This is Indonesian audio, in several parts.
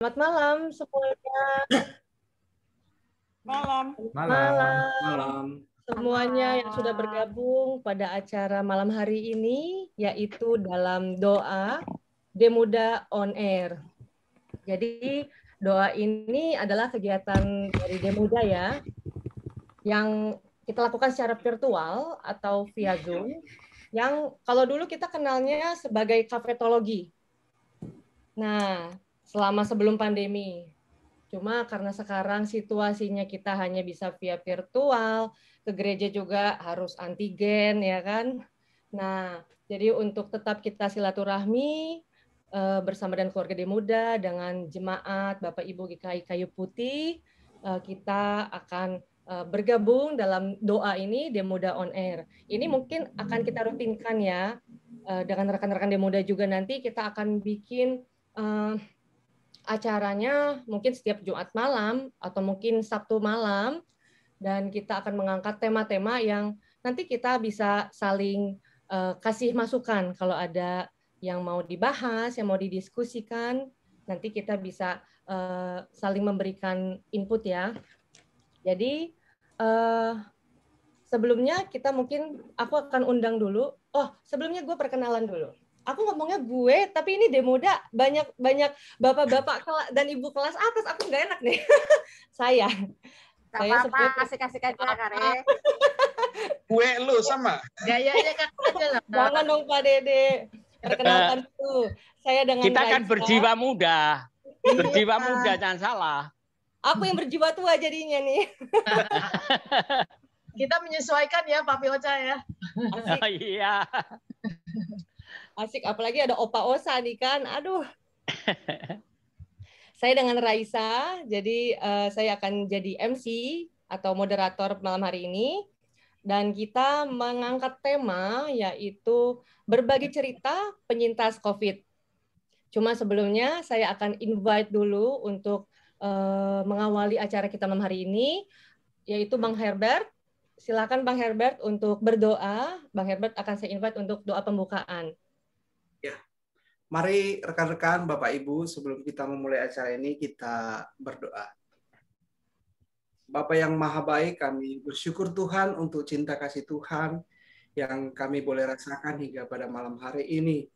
Selamat malam semuanya. Malam. Malam semuanya yang sudah bergabung pada acara malam hari ini, yaitu dalam doa Demuda on Air. Jadi doa ini adalah kegiatan dari Demuda ya, yang kita lakukan secara virtual atau via Zoom, yang kalau dulu kita kenalnya sebagai kafetologi. Nah, selama sebelum pandemi. Cuma karena sekarang situasinya kita hanya bisa via virtual, ke gereja juga harus antigen, ya kan? Nah, jadi untuk tetap kita silaturahmi bersama dengan keluarga Demuda, dengan jemaat Bapak Ibu GKI Kayu Putih, kita akan bergabung dalam doa ini Demuda on Air. Ini mungkin akan kita rutinkan ya, dengan rekan-rekan Demuda juga nanti kita akan bikin acaranya mungkin setiap Jumat malam atau mungkin Sabtu malam, dan kita akan mengangkat tema-tema yang nanti kita bisa saling kasih masukan kalau ada yang mau dibahas, yang mau didiskusikan, nanti kita bisa saling memberikan input ya. Jadi sebelumnya kita mungkin aku akan undang dulu. Oh, sebelumnya gue perkenalan dulu. Aku ngomongnya gue, tapi ini Demuda banyak bapak-bapak dan ibu kelas atas. Aku nggak enak nih. saya Apa-apa, kasih-kasih aja, Kare. Gue lu sama. Gayanya kakak aja lah. Jangan dong Pak Dede. Perkenalkan dulu. Saya dengan kita kan Raisa. berjiwa muda. Berjiwa muda, jangan salah. Aku yang berjiwa tua jadinya nih. Kita menyesuaikan ya, Papi Ocha ya. Asik. Iya. Asik, apalagi ada Opa Osa nih kan. Aduh. Saya dengan Raisa, jadi saya akan jadi MC atau moderator malam hari ini. Dan kita mengangkat tema yaitu berbagi cerita penyintas COVID. Cuma sebelumnya saya akan invite dulu untuk mengawali acara kita malam hari ini, yaitu Bang Herbert. Silakan Bang Herbert untuk berdoa. Bang Herbert akan saya invite untuk doa pembukaan. Ya, mari rekan-rekan, Bapak Ibu, sebelum kita memulai acara ini kita berdoa. Bapa yang Maha Baik, kami bersyukur Tuhan untuk cinta kasih Tuhan yang kami boleh rasakan hingga pada malam hari ini.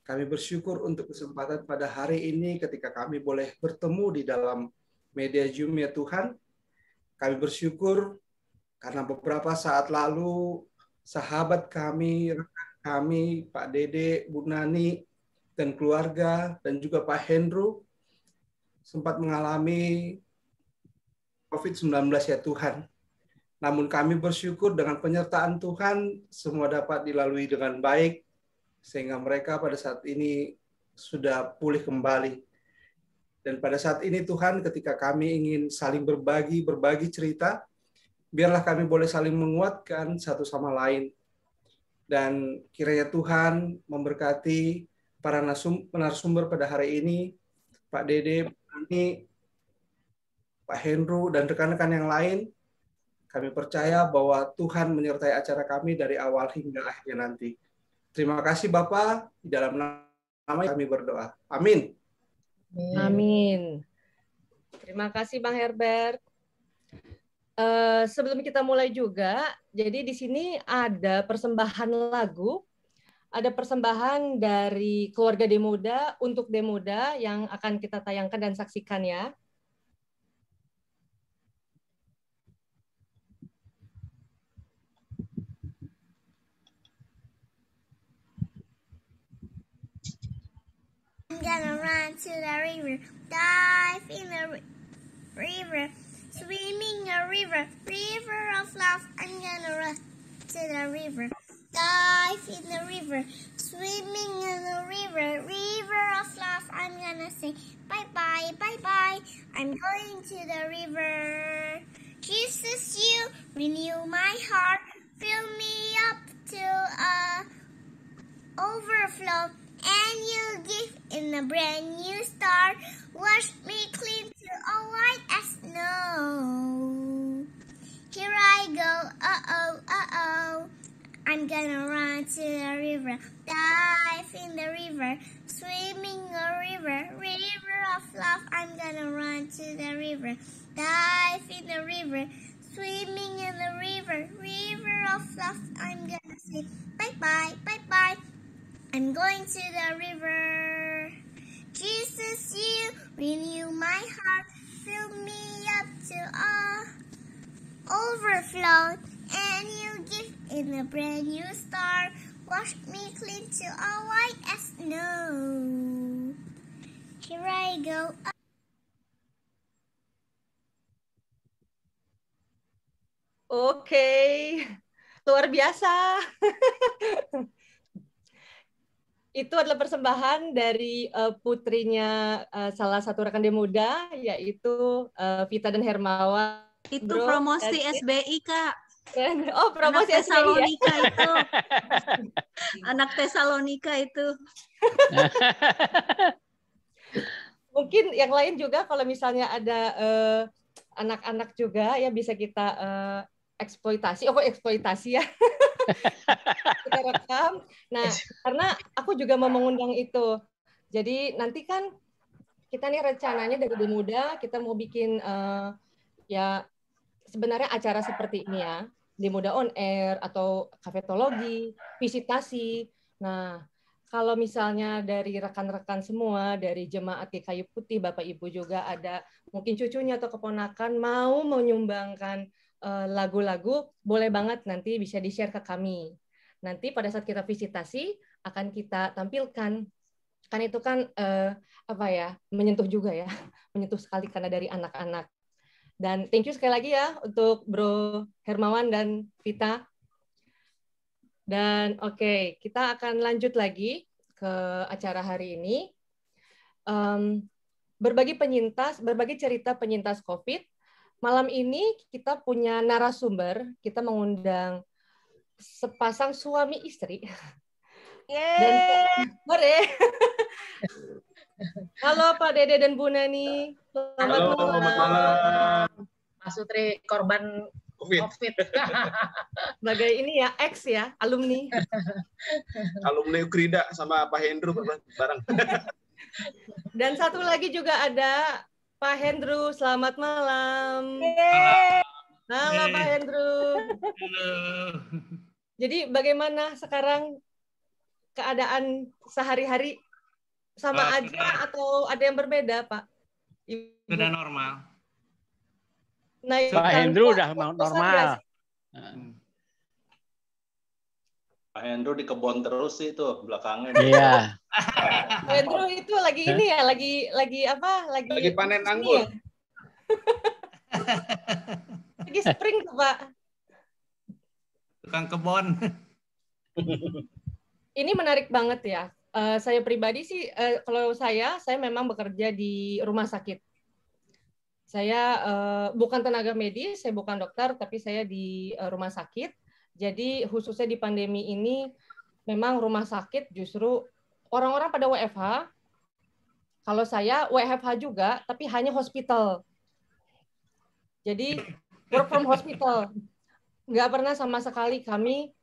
Kami bersyukur untuk kesempatan pada hari ini ketika kami boleh bertemu di dalam media Zoom ya Tuhan. Kami bersyukur karena beberapa saat lalu sahabat kami, rekan kami, Pak Dede, Bu Nani, dan keluarga, dan juga Pak Hendro sempat mengalami COVID-19 ya Tuhan. Namun kami bersyukur dengan penyertaan Tuhan semua dapat dilalui dengan baik sehingga mereka pada saat ini sudah pulih kembali. Dan pada saat ini Tuhan, ketika kami ingin saling berbagi cerita, biarlah kami boleh saling menguatkan satu sama lain. Dan kiranya Tuhan memberkati para narasumber pada hari ini, Pak Dede, Pak Ani, Pak Hendro, dan rekan-rekan yang lain. Kami percaya bahwa Tuhan menyertai acara kami dari awal hingga akhirnya nanti. Terima kasih Bapak, di dalam nama kami berdoa. Amin. Amin. Terima kasih Bang Herbert. Sebelum kita mulai juga, jadi di sini ada persembahan lagu, ada persembahan dari keluarga Demuda untuk Demuda yang akan kita tayangkan dan saksikan ya. I'm gonna run to the river, dive in the river, swimming a river, river of love. I'm gonna run to the river, dive in the river, swimming in the river, river of love. I'm gonna say bye bye, bye bye. I'm going to the river. Jesus, you renew my heart, fill me up till overflow. And you give in a brand new start, wash me clean to all white as snow. Here I go, uh-oh. I'm gonna run to the river, dive in the river, swimming a river, river of love. I'm gonna run to the river, dive in the river, swimming in the river, river of love. I'm gonna say bye bye, bye bye. I'm going to the river. Jesus, you renew my heart, fill me up to overflow, and you give in a brand new start. Wash me clean to all white as snow. Here I go. Oke, luar biasa. Itu adalah persembahan dari putrinya salah satu rekan Demuda, yaitu Vita dan Hermawan. Itu promosi SBI, Kak. Oh, promosi Anak Tesalonika SBI, ya? itu. Anak Tesalonika itu. Mungkin yang lain juga kalau misalnya ada anak-anak juga ya bisa kita eksploitasi. Oh, kok eksploitasi ya? Kita rekam. Nah, karena aku juga mau mengundang itu. Jadi nanti kan kita nih rencananya dari Demuda kita mau bikin ya sebenarnya acara seperti ini ya. Demuda on air atau kafetologi, visitasi. Nah, kalau misalnya dari rekan-rekan semua, dari jemaat di Kayu Putih, Bapak Ibu juga ada mungkin cucunya atau keponakan mau menyumbangkan lagu-lagu, boleh banget nanti bisa di-share ke kami. Nanti pada saat kita visitasi akan kita tampilkan. Kan itu kan apa ya, menyentuh juga ya, menyentuh sekali karena dari anak-anak. Dan thank you sekali lagi ya untuk Bro Hermawan dan Vita. Dan oke, kita akan lanjut lagi ke acara hari ini. Berbagi cerita penyintas COVID. Malam ini kita punya narasumber, kita mengundang sepasang suami istri. Dan boleh. Halo Pak Dede dan Bu Nani. Selamat malam. Mas Sutri korban COVID. Sebagai ini ya, ex ya, alumni. Alumni Ukrida sama Pak Hendru bareng. Dan satu lagi juga ada Pak Hendru. Selamat malam. Halo Pak Hendru. Halo. Jadi bagaimana sekarang keadaan sehari-hari? Sama aja atau ada yang berbeda, Pak? Sudah normal. Pak Hendru udah normal. Pak Hendru di kebun terus sih itu belakangnya. Iya. Pak Hendru itu lagi ini ya, lagi apa? Lagi panen anggur. Ya? Lagi spring tuh, Pak. Tukang kebun. Ini menarik banget ya. Saya pribadi sih, kalau saya memang bekerja di rumah sakit. Saya bukan tenaga medis, saya bukan dokter, tapi saya di rumah sakit. Jadi khususnya di pandemi ini, memang rumah sakit justru orang-orang pada WFH. Kalau saya WFH juga, tapi hanya hospital. Jadi work from hospital. Nggak pernah sama sekali kami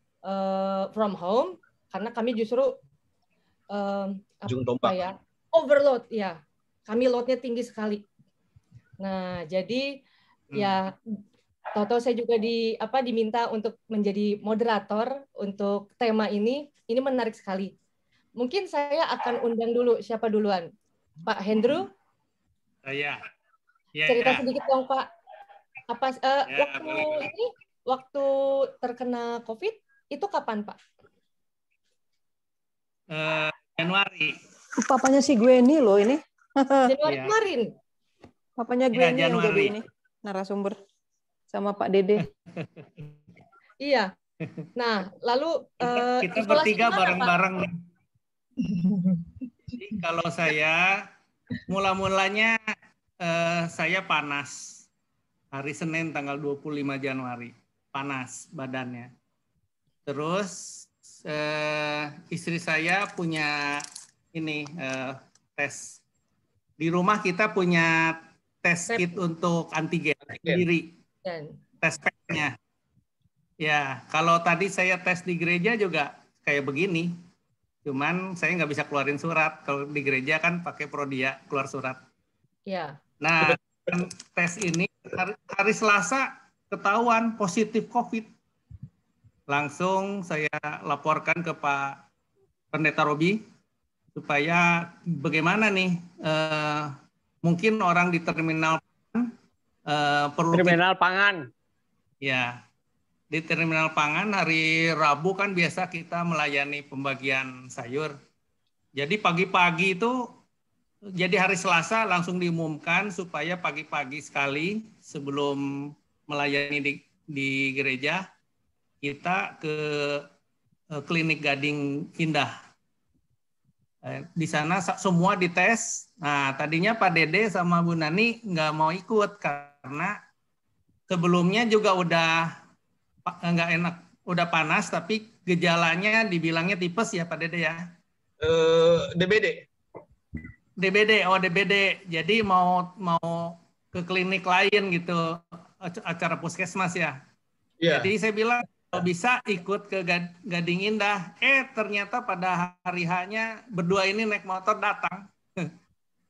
from home, karena kami justru apa ya, overload ya, kami loadnya tinggi sekali. Nah jadi ya tahu-tahu saya juga diminta untuk menjadi moderator untuk tema ini menarik sekali. Mungkin saya akan undang dulu, siapa duluan? Pak Hendru? Iya. Cerita sedikit dong Pak. Apa waktu terkena COVID itu kapan Pak? Januari. Papanya si Gwenny loh ini. Januari kemarin. Papanya Gwenny yang Januari. jadi ini narasumber sama Pak Dede. Iya. Nah, lalu kita bertiga bareng-bareng. Jadi kalau saya mula-mulanya saya panas. Hari Senin tanggal 25 Januari. Panas badannya. Terus istri saya punya ini tes. Di rumah kita punya tes kit untuk antigen sendiri. Tes pack-nya. Ya, kalau tadi saya tes di gereja juga kayak begini. Cuman saya nggak bisa keluarin surat. Kalau di gereja kan pakai Prodia keluar surat. Ya. Nah, tes ini hari Selasa ketahuan positif COVID. Langsung saya laporkan ke Pak Pendeta Robi supaya bagaimana nih mungkin orang di terminal perlu terminal pangan. Ya, di terminal pangan hari Rabu kan biasa kita melayani pembagian sayur. Jadi pagi-pagi itu, jadi hari Selasa langsung diumumkan supaya pagi-pagi sekali sebelum melayani di gereja, kita ke klinik Gading Indah. Di sana semua dites. Nah, tadinya Pak Dede sama Bu Nani nggak mau ikut karena sebelumnya juga udah nggak enak, udah panas, tapi gejalanya dibilangnya tipes ya Pak Dede ya? DBD. DBD. Jadi mau ke klinik lain gitu, acara puskesmas ya. Yeah. Jadi saya bilang kalau bisa ikut ke Gading Indah. Ternyata pada hari H-nya berdua ini naik motor datang.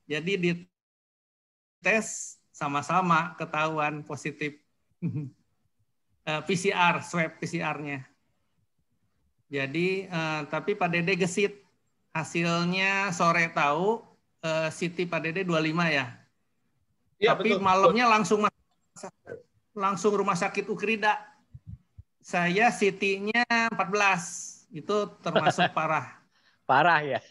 Jadi di tes sama-sama ketahuan positif PCR, swab PCR-nya. Jadi tapi Pak Dede gesit. Hasilnya sore tahu, Siti Pak Dede 25 ya. Ya, tapi betul, malamnya langsung rumah sakit Ukrida. Saya Sitinya 14, itu termasuk parah. Parah ya.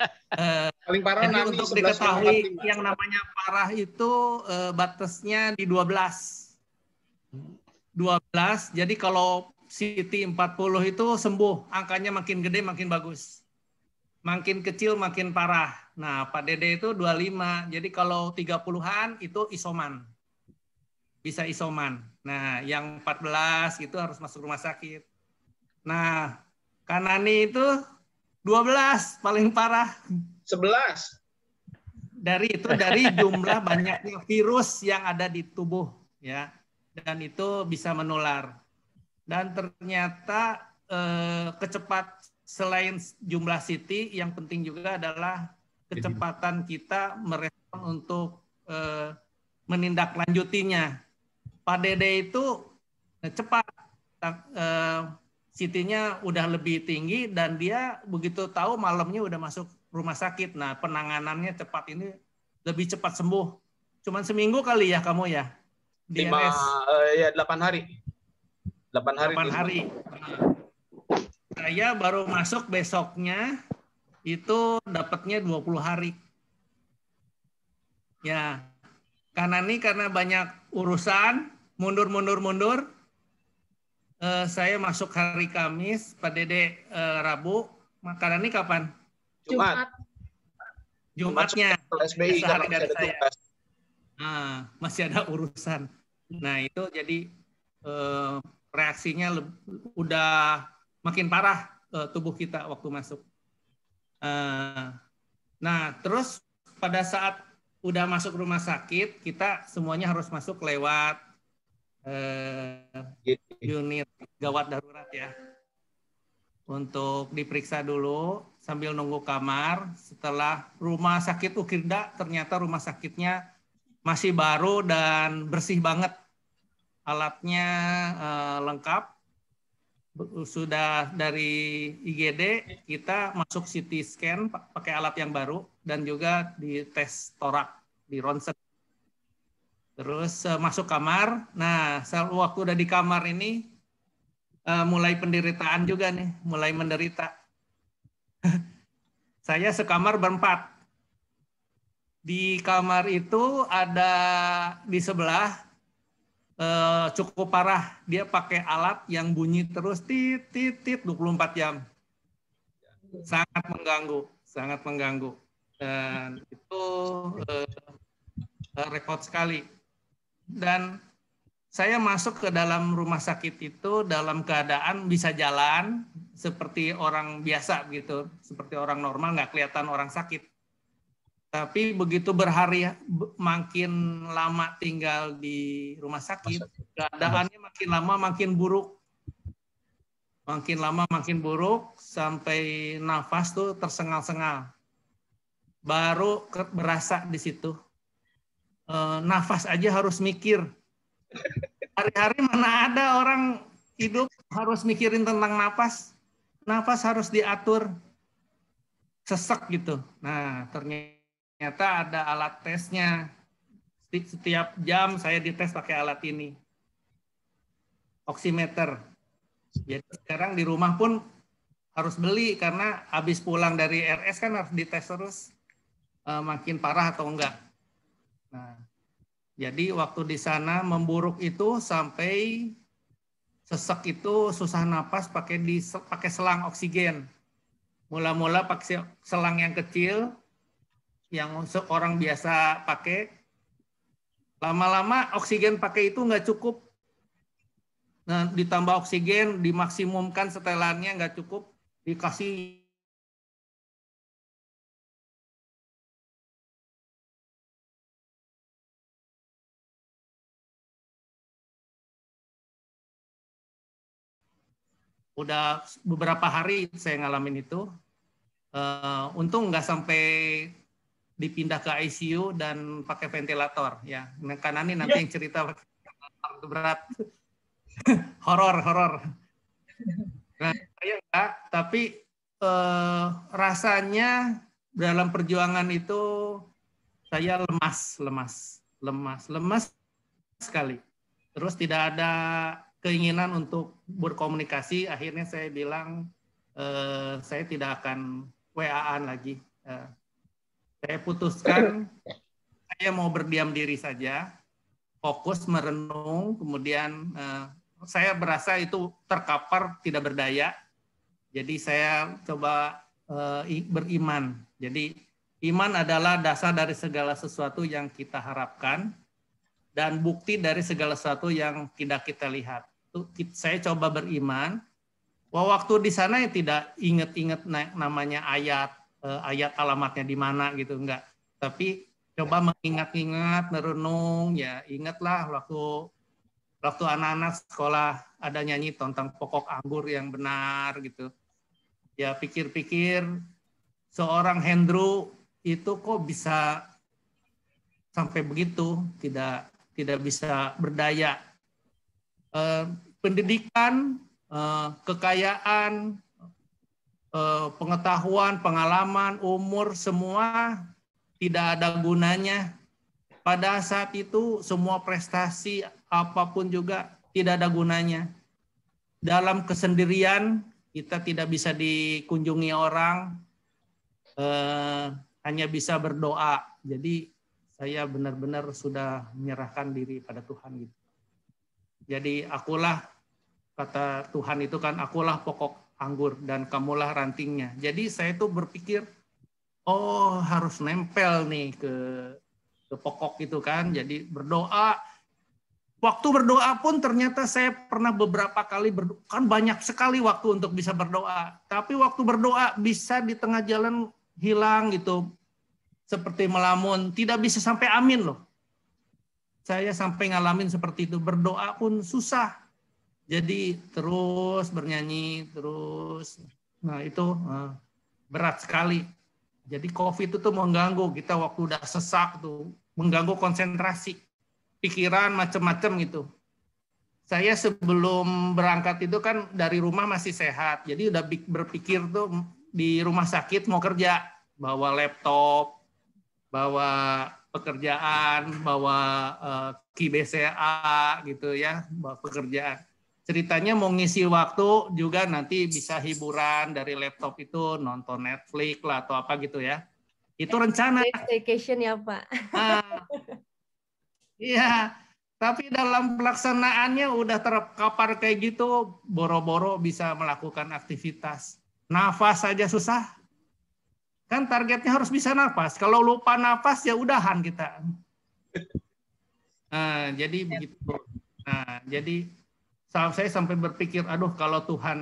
Paling parah Jadi Nani untuk 11,45. diketahui yang namanya parah itu batasnya di 12. 12, jadi kalau Siti 40 itu sembuh, angkanya makin gede makin bagus. Makin kecil makin parah. Nah, Pak Dede itu 25. Jadi kalau 30-an itu isoman. Bisa isoman. Nah, yang 14 itu harus masuk rumah sakit. Nah, Kanani itu 12 paling parah. 11. Dari jumlah banyaknya virus yang ada di tubuh ya. Dan itu bisa menular. Dan ternyata selain jumlah Siti, yang penting juga adalah kecepatan kita merespon untuk menindaklanjutinya. Pak Dede itu cepat, Sitinya udah lebih tinggi dan dia begitu tahu malamnya udah masuk rumah sakit. Nah, penanganannya cepat, ini lebih cepat sembuh. Cuman seminggu kali ya kamu ya? Di RS. 8 hari. 8 hari. 8 hari. Saya baru masuk besoknya itu dapatnya 20 hari. Ya, karena banyak urusan, mundur. Saya masuk hari Kamis, Pak Dede Rabu. Karena ini kapan? Jumatnya. SBI sehari dari saya. tugas. Nah, masih ada urusan. Nah, itu jadi reaksinya udah makin parah tubuh kita waktu masuk. Nah, terus pada saat udah masuk rumah sakit, kita semuanya harus masuk lewat unit gawat darurat ya. Untuk diperiksa dulu sambil nunggu kamar. Setelah rumah sakit Ukrida, ternyata rumah sakitnya masih baru dan bersih banget. Alatnya lengkap. Sudah dari IGD kita masuk CT scan pakai alat yang baru dan juga di tes torak, di ronsen. Terus masuk kamar. Nah, waktu udah di kamar ini mulai penderitaan juga nih, mulai menderita. Saya sekamar berempat. Di kamar itu ada di sebelah cukup parah, dia pakai alat yang bunyi terus tit 24 jam. Sangat mengganggu. Dan itu repot sekali. Dan saya masuk ke dalam rumah sakit itu dalam keadaan bisa jalan seperti orang biasa gitu, seperti orang normal, nggak kelihatan orang sakit. Tapi begitu makin lama tinggal di rumah sakit, keadaannya makin lama makin buruk. Makin lama makin buruk sampai nafas tuh tersengal-sengal. Baru berasa di situ. nafas aja harus mikir. Hari-hari mana ada orang hidup harus mikirin tentang nafas. Nafas harus diatur. Sesek gitu. Nah, ternyata ada alat tesnya. Setiap jam saya dites pakai alat ini. Oximeter. Jadi sekarang di rumah pun harus beli karena habis pulang dari RS kan harus dites terus makin parah atau enggak. Nah, jadi waktu di sana memburuk itu sampai sesek itu susah napas pakai selang oksigen. Mula-mula pakai selang yang kecil yang orang biasa pakai. Lama-lama oksigen pakai itu nggak cukup. Nah, ditambah oksigen, dimaksimumkan setelannya nggak cukup, dikasih udah beberapa hari saya ngalamin itu. Untung nggak sampai dipindah ke ICU dan pakai ventilator ya. Karena ini nanti yang cerita berat, horor. Nah, saya enggak, tapi rasanya dalam perjuangan itu saya lemas sekali. Terus tidak ada keinginan untuk berkomunikasi. Akhirnya saya bilang saya tidak akan WA-an lagi. Saya putuskan saya mau berdiam diri saja, fokus merenung, kemudian saya berasa itu terkapar, tidak berdaya. Jadi saya coba beriman. Jadi iman adalah dasar dari segala sesuatu yang kita harapkan dan bukti dari segala sesuatu yang tidak kita lihat. Saya coba beriman. Waktu di sana ya tidak ingat-ingat namanya ayat alamatnya di mana gitu, enggak. Tapi coba mengingat-ingat, merenung, ya ingatlah waktu anak-anak sekolah ada nyanyi tentang pokok anggur yang benar gitu. Ya pikir-pikir seorang Hendro itu kok bisa sampai begitu, tidak bisa berdaya. Pendidikan, kekayaan, pengetahuan, pengalaman, umur, semua tidak ada gunanya. Pada saat itu semua prestasi apapun juga tidak ada gunanya. Dalam kesendirian kita tidak bisa dikunjungi orang, hanya bisa berdoa. Jadi saya benar-benar sudah menyerahkan diri pada Tuhan gitu. Jadi akulah, kata Tuhan itu kan, akulah pokok anggur dan kamulah rantingnya. Jadi saya tuh berpikir, oh harus nempel nih ke pokok itu kan. Jadi berdoa. Waktu berdoa pun ternyata saya pernah beberapa kali berdoa. Kan banyak sekali waktu untuk bisa berdoa. Tapi waktu berdoa bisa di tengah jalan hilang gitu. Seperti melamun. Tidak bisa sampai amin loh. Saya sampai ngalamin seperti itu. Berdoa pun susah. Jadi terus bernyanyi, terus. Nah itu berat sekali. Jadi COVID itu mengganggu kita waktu udah sesak tuh. Mengganggu konsentrasi. Pikiran macam-macam gitu. Saya sebelum berangkat itu kan dari rumah masih sehat. Jadi udah berpikir tuh di rumah sakit mau kerja. Bawa laptop, bawa pekerjaan, bawa KBCA gitu ya, bawa pekerjaan. Ceritanya mau ngisi waktu juga nanti bisa hiburan dari laptop itu, nonton Netflix lah atau apa gitu ya. Itu rencana. Staycation ya Pak. Iya, tapi dalam pelaksanaannya udah terkapar kayak gitu, boro-boro bisa melakukan aktivitas. Nafas saja susah. Kan targetnya harus bisa nafas. Kalau lupa nafas ya udahan kita. Nah, jadi begitu. Nah, jadi saya sampai berpikir, aduh kalau Tuhan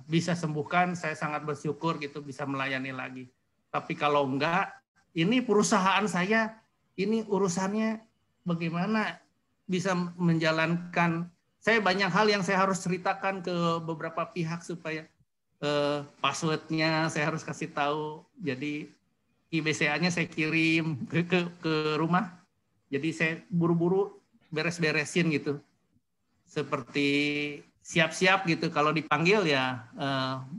bisa sembuhkan, saya sangat bersyukur gitu bisa melayani lagi. Tapi kalau enggak, ini perusahaan saya, ini urusannya bagaimana bisa menjalankan. Saya banyak hal yang saya harus ceritakan ke beberapa pihak supaya passwordnya saya harus kasih tahu. Jadi IBCA-nya saya kirim ke rumah. Jadi saya buru-buru beres-beresin gitu. Seperti siap-siap gitu. Kalau dipanggil ya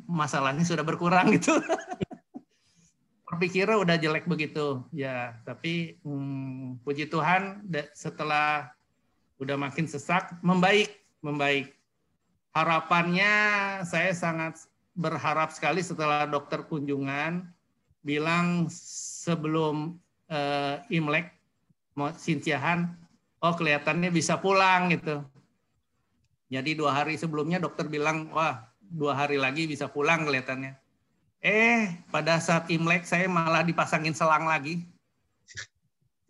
masalahnya sudah berkurang gitu. Berpikirnya udah jelek begitu. Ya, tapi puji Tuhan setelah udah makin sesak, membaik. Harapannya saya sangat berharap sekali setelah dokter kunjungan bilang sebelum Imlek mau Sintiahan, oh kelihatannya bisa pulang gitu. Jadi 2 hari sebelumnya dokter bilang, wah 2 hari lagi bisa pulang kelihatannya. Pada saat Imlek saya malah dipasangin selang lagi.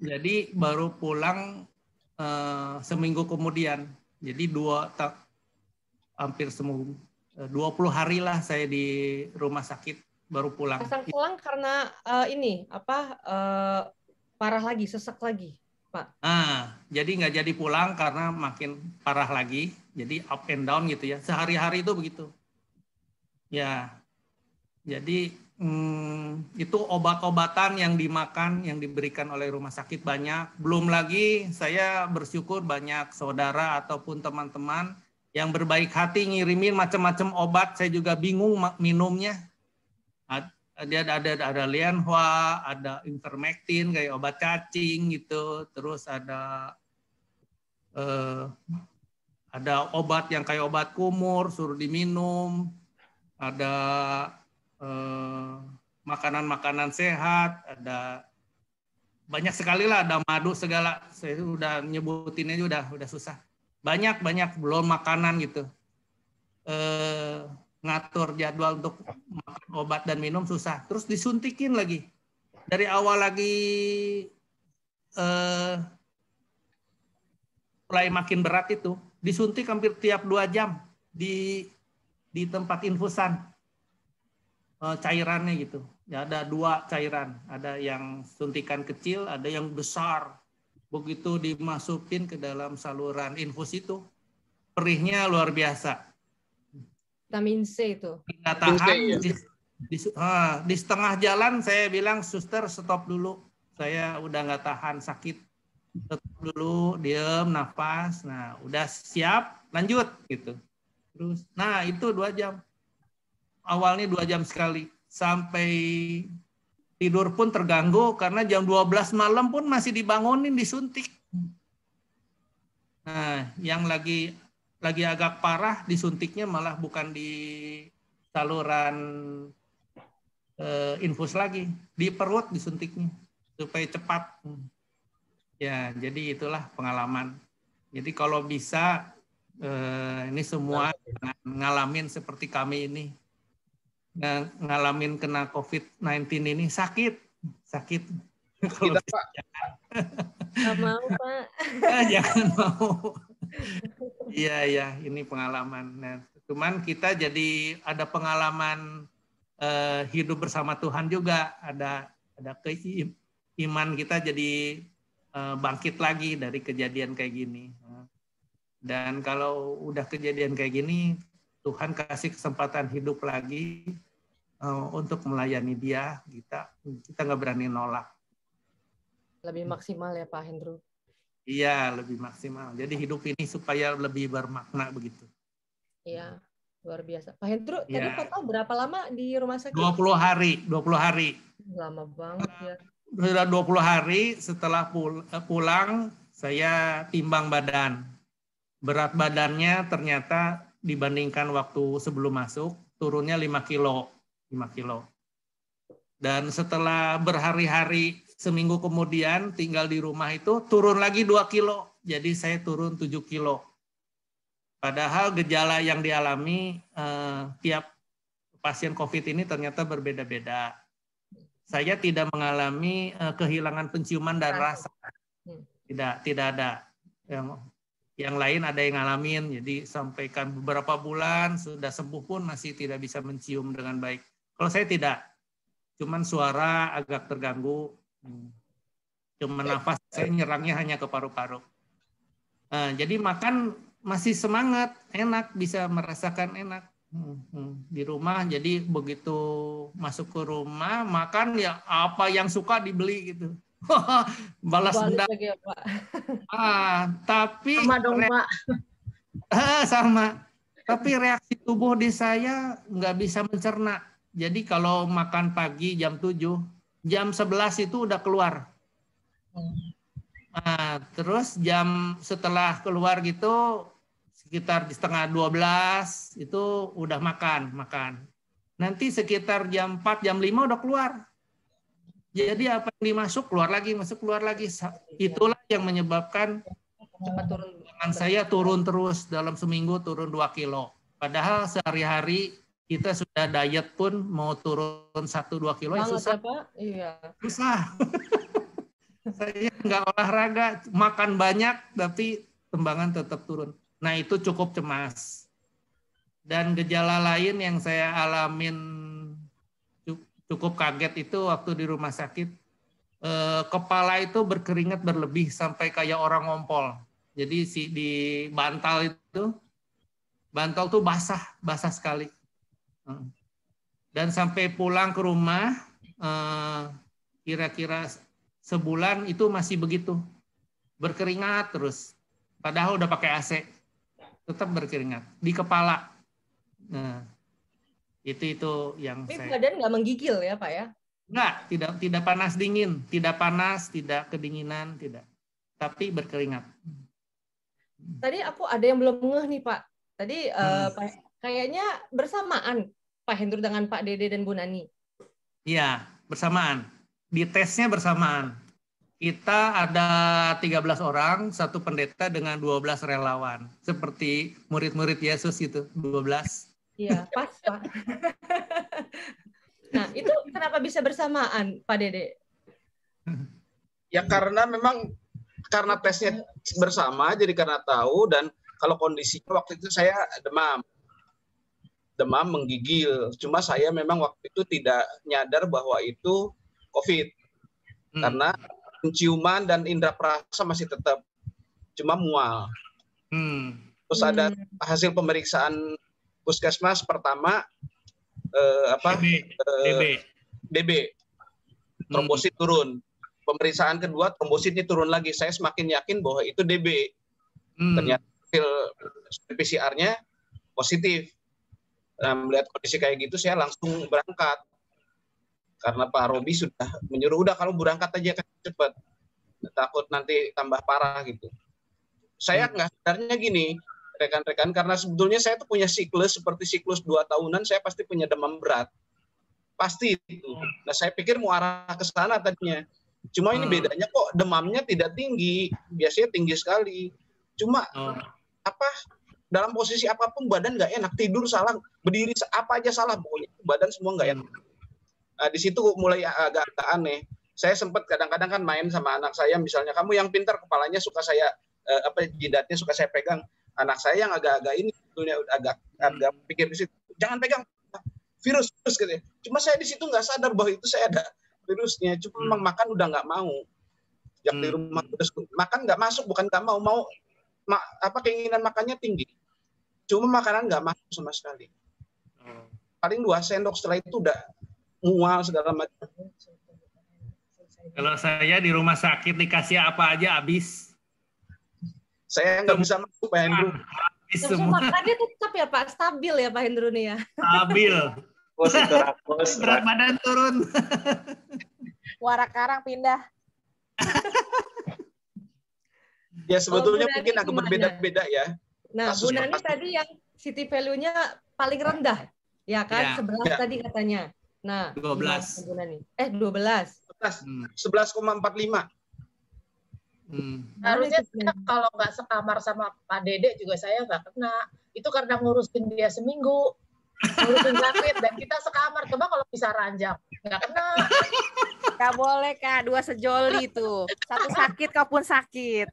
Jadi baru pulang seminggu kemudian. Jadi hampir 20 hari lah saya di rumah sakit baru pulang. Pasang selang karena parah lagi, sesak lagi, Pak. Jadi nggak jadi pulang karena makin parah lagi. Jadi up and down gitu ya. Sehari-hari itu begitu. Ya, jadi itu obat-obatan yang dimakan, yang diberikan oleh rumah sakit banyak. Belum lagi saya bersyukur banyak saudara ataupun teman-teman yang berbaik hati ngirimin macam-macam obat. Saya juga bingung minumnya. Ada Lianhua, ada Ivermectin kayak obat cacing gitu. Terus ada obat yang kayak obat kumur suruh diminum. Ada makanan-makanan sehat, ada banyak sekali lah, ada madu segala. Saya udah nyebutinnya udah susah. Banyak belum makanan gitu. Ngatur jadwal untuk makan obat dan minum susah. Terus disuntikin lagi. Dari awal lagi mulai makin berat itu, disuntik hampir tiap 2 jam di tempat infusan. Cairannya gitu. Ya, ada 2 cairan. Ada yang suntikan kecil, ada yang besar. Begitu dimasukin ke dalam saluran infus itu, perihnya luar biasa. Vitamin C itu. Nggak tahan. Di setengah jalan saya bilang, suster stop dulu. Saya udah nggak tahan sakit. Stop dulu, diem, nafas. Nah, udah siap, lanjut gitu. Terus, nah itu 2 jam. Awalnya 2 jam sekali. Sampai tidur pun terganggu karena jam 12 malam pun masih dibangunin disuntik. Nah, yang lagi agak parah disuntiknya malah bukan di saluran infus lagi, di perut disuntiknya supaya cepat. Ya, jadi itulah pengalaman. Jadi kalau bisa ini semua ngalamin seperti kami ini. Ngalamin kena COVID-19 ini sakit. Kalau Pak. Nggak mau, Pak. Jangan mau. Iya, ini pengalaman. Nah, cuman kita jadi ada pengalaman hidup bersama Tuhan juga. Ada iman kita jadi bangkit lagi dari kejadian kayak gini. Dan kalau udah kejadian kayak gini, Tuhan kasih kesempatan hidup lagi untuk melayani Dia, kita nggak berani nolak. Lebih maksimal ya Pak Hendro. Iya, lebih maksimal. Jadi hidup ini supaya lebih bermakna begitu. Iya, luar biasa. Pak Hendro, ya. Tadi total berapa lama di rumah sakit? 20 hari. Lama banget ya. Sudah 20 hari setelah pulang, saya timbang badan. Berat badannya ternyata dibandingkan waktu sebelum masuk, turunnya 5 kilo. Dan setelah berhari-hari, seminggu kemudian tinggal di rumah itu, turun lagi 2 kilo. Jadi saya turun 7 kilo. Padahal gejala yang dialami tiap pasien COVID ini ternyata berbeda-beda. Saya tidak mengalami kehilangan penciuman dan rasa. Tidak ada. Yang lain ada yang ngalamin, jadi sampaikan beberapa bulan sudah sembuh pun masih tidak bisa mencium dengan baik. Kalau saya tidak, cuman suara agak terganggu, cuman nafas saya nyerangnya hanya ke paru-paru. Jadi makan masih semangat, enak, bisa merasakan enak. Di rumah, jadi begitu masuk ke rumah makan ya apa yang suka dibeli gitu. Balas dendam. Lagi ya, Pak. Tapi sama dong, Pak. Sama. Tapi reaksi tubuh di saya nggak bisa mencerna. Jadi kalau makan pagi jam 7, jam 11 itu udah keluar. Terus setelah keluar gitu sekitar di setengah 12 itu udah makan. Nanti sekitar jam 4, jam 5 udah keluar. Jadi apa yang dimasuk keluar lagi, masuk keluar lagi. Itulah yang menyebabkan saya turun terus, dalam seminggu turun 2 kilo. Padahal sehari-hari kita sudah diet pun mau turun 1-2 kilo ya susah. Iya. Susah. Saya nggak olahraga, makan banyak tapi timbangan tetap turun. Nah itu cukup cemas. Dan gejala lain yang saya alamin cukup kaget itu waktu di rumah sakit, kepala itu berkeringat berlebih sampai kayak orang ngompol. Jadi di bantal tuh basah sekali. Dan sampai pulang ke rumah, kira-kira sebulan itu masih begitu, berkeringat terus. Padahal udah pakai AC, tetap berkeringat di kepala. Nah, itu yang Tapi badan nggak menggigil ya, Pak ya? Nggak, tidak panas dingin, tidak panas, tidak kedinginan, tidak. Tapi berkeringat. Tadi aku ada yang belum ngeh nih, Pak. Tadi kayaknya bersamaan Pak Hendro dengan Pak Dede dan Bu Nani. Iya, bersamaan. Di tesnya bersamaan. Kita ada 13 orang, satu pendeta dengan 12 relawan. Seperti murid-murid Yesus itu, 12. Iya, pas, Pak. Nah, itu kenapa bisa bersamaan, Pak Dede? Ya karena memang karena tesnya bersama, jadi karena tahu, dan kalau kondisinya waktu itu saya demam menggigil. Cuma saya memang waktu itu tidak nyadar bahwa itu COVID. Karena penciuman dan indera perasa masih tetap, cuma mual. Terus ada hasil pemeriksaan puskesmas pertama DB. Trombosit turun. Pemeriksaan kedua trombositnya turun lagi. Saya semakin yakin bahwa itu DB. Ternyata hasil PCR-nya positif. Nah, melihat kondisi kayak gitu saya langsung berangkat. Karena Pak Robi sudah menyuruh, udah kalau berangkat aja kan cepat. Takut nanti tambah parah gitu. Saya nggak sadarnya gini, rekan-rekan, karena sebetulnya saya tuh punya siklus seperti siklus 2 tahunan, saya pasti punya demam berat. Pasti itu. Nah, saya pikir mau arah ke sana tadinya. Cuma ini bedanya kok demamnya tidak tinggi, biasanya tinggi sekali. Cuma dalam posisi apapun badan nggak enak, tidur salah, berdiri apa aja salah, pokoknya badan semua nggak enak. Nah, di situ mulai agak aneh. Saya sempat kadang-kadang kan main sama anak saya, misalnya kamu yang pintar, kepalanya suka saya jidatnya suka saya pegang. Anak saya yang agak-agak ini sebetulnya agak pikir di situ, jangan pegang virus gitu ya. Cuma saya di situ nggak sadar bahwa itu saya ada virusnya. Cuma memang makan udah nggak mau. Yang di rumah terus makan nggak masuk, bukan nggak mau keinginan makannya tinggi. Cuma makanan nggak masuk sama sekali. Paling 2 sendok, setelah itu udah mual segala macam. Kalau saya di rumah sakit dikasih apa aja habis. Saya nggak bisa masuk, Pak Hendro. Makannya tetap ya Pak, stabil ya Pak Hendro nih ya. Stabil. Berat badan turun. Muara Karang pindah. Ya sebetulnya mungkin agak berbeda-beda ya. Nah, Bu Nani tadi yang city value-nya paling rendah, ya kan? 11 tadi katanya. Nah, 12. Bu Nani? 11,45. 12. Harusnya kalau nggak sekamar sama Pak Dede juga saya nggak kena. Itu karena ngurusin dia seminggu, ngurusin David, dan kita sekamar. Coba kalau bisa ranjang, nggak kena. Nggak boleh Kak, 2 sejoli tuh. Satu sakit, kau pun sakit.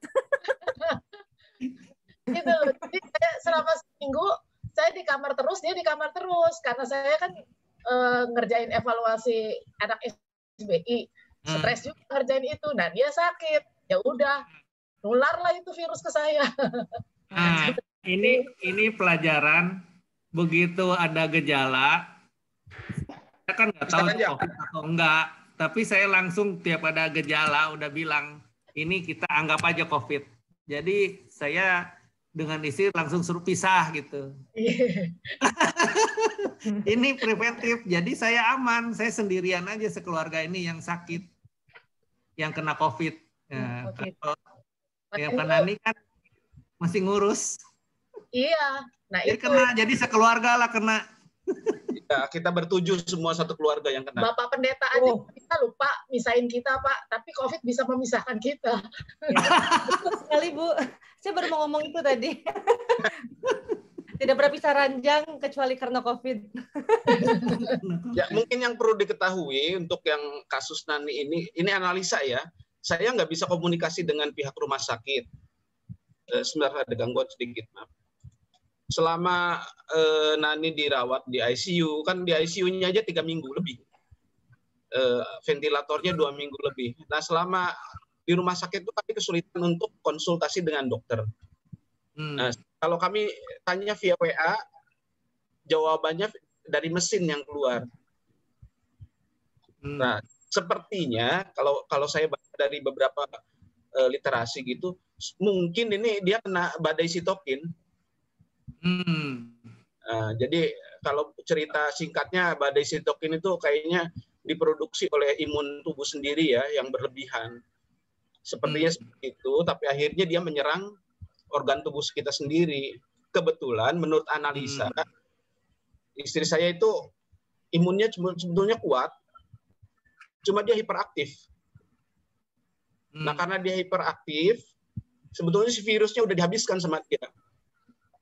Gitu. Jadi saya selama seminggu saya di kamar terus, dia di kamar terus, karena saya kan ngerjain evaluasi anak SBI, stres juga ngerjain itu. Nah dia sakit, ya udah nular lah itu virus ke saya. Nah, ini pelajaran begitu ada gejala, saya kan nggak tahu itu COVID atau enggak, tapi saya langsung tiap ada gejala udah bilang, ini kita anggap aja COVID. Jadi saya dengan istri langsung suruh pisah gitu. Ini preventif, jadi saya aman, saya sendirian aja sekeluarga ini yang sakit, yang kena COVID. Nah, kalau yang Nani kan masih ngurus. Iya, nah jadi itu. kena, jadi sekeluarga lah kena. Ya, kita bertujuh semua satu keluarga yang kena. Bapak pendeta aja kita lupa misahin kita, Pak. Tapi COVID bisa memisahkan kita. Ya, betul sekali, Bu. Saya baru mau ngomong itu tadi. Tidak pernah bisa ranjang kecuali karena COVID. Ya, mungkin yang perlu diketahui untuk yang kasus Nani ini analisa ya. Saya nggak bisa komunikasi dengan pihak rumah sakit. Sebenarnya ada gangguan sedikit, maaf. Selama Nani dirawat di ICU, kan di ICU-nya aja 3 minggu lebih. Ventilatornya 2 minggu lebih. Nah, selama di rumah sakit itu kami kesulitan untuk konsultasi dengan dokter. Nah, kalau kami tanya via WA, jawabannya dari mesin yang keluar. Nah, sepertinya kalau saya baca dari beberapa literasi gitu, mungkin ini dia kena badai sitokin. Jadi kalau cerita singkatnya, badai sitokin itu kayaknya diproduksi oleh imun tubuh sendiri ya, yang berlebihan. Sepertinya seperti itu, tapi akhirnya dia menyerang organ tubuh kita sendiri. Kebetulan menurut analisa, istri saya itu imunnya sebetulnya kuat, cuma dia hiperaktif. Nah, karena dia hiperaktif, sebetulnya si virusnya udah dihabiskan sama dia.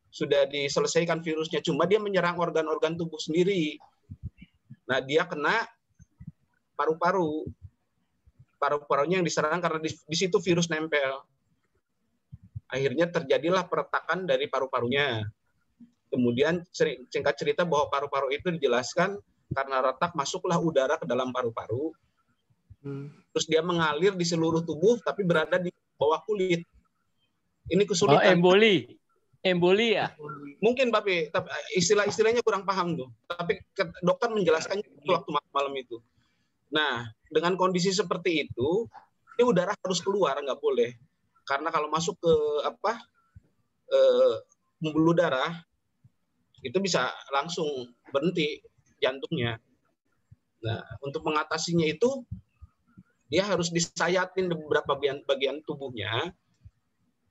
Sudah diselesaikan virusnya, cuma dia menyerang organ-organ tubuh sendiri. Nah, dia kena paru-paru. Paru-parunya yang diserang karena di situ virus nempel. Akhirnya terjadilah peretakan dari paru-parunya. Kemudian singkat cerita bahwa paru-paru itu dijelaskan karena retak masuklah udara ke dalam paru-paru. Terus dia mengalir di seluruh tubuh tapi berada di bawah kulit. Ini kesulitan. Emboli ya? Mungkin tapi istilah-istilahnya kurang paham tuh. Tapi dokter menjelaskannya waktu malam itu. Nah, dengan kondisi seperti itu, ini udara harus keluar, nggak boleh. Karena kalau masuk ke pembuluh darah, itu bisa langsung berhenti jantungnya. Nah, untuk mengatasinya itu, dia harus disayatin beberapa bagian tubuhnya,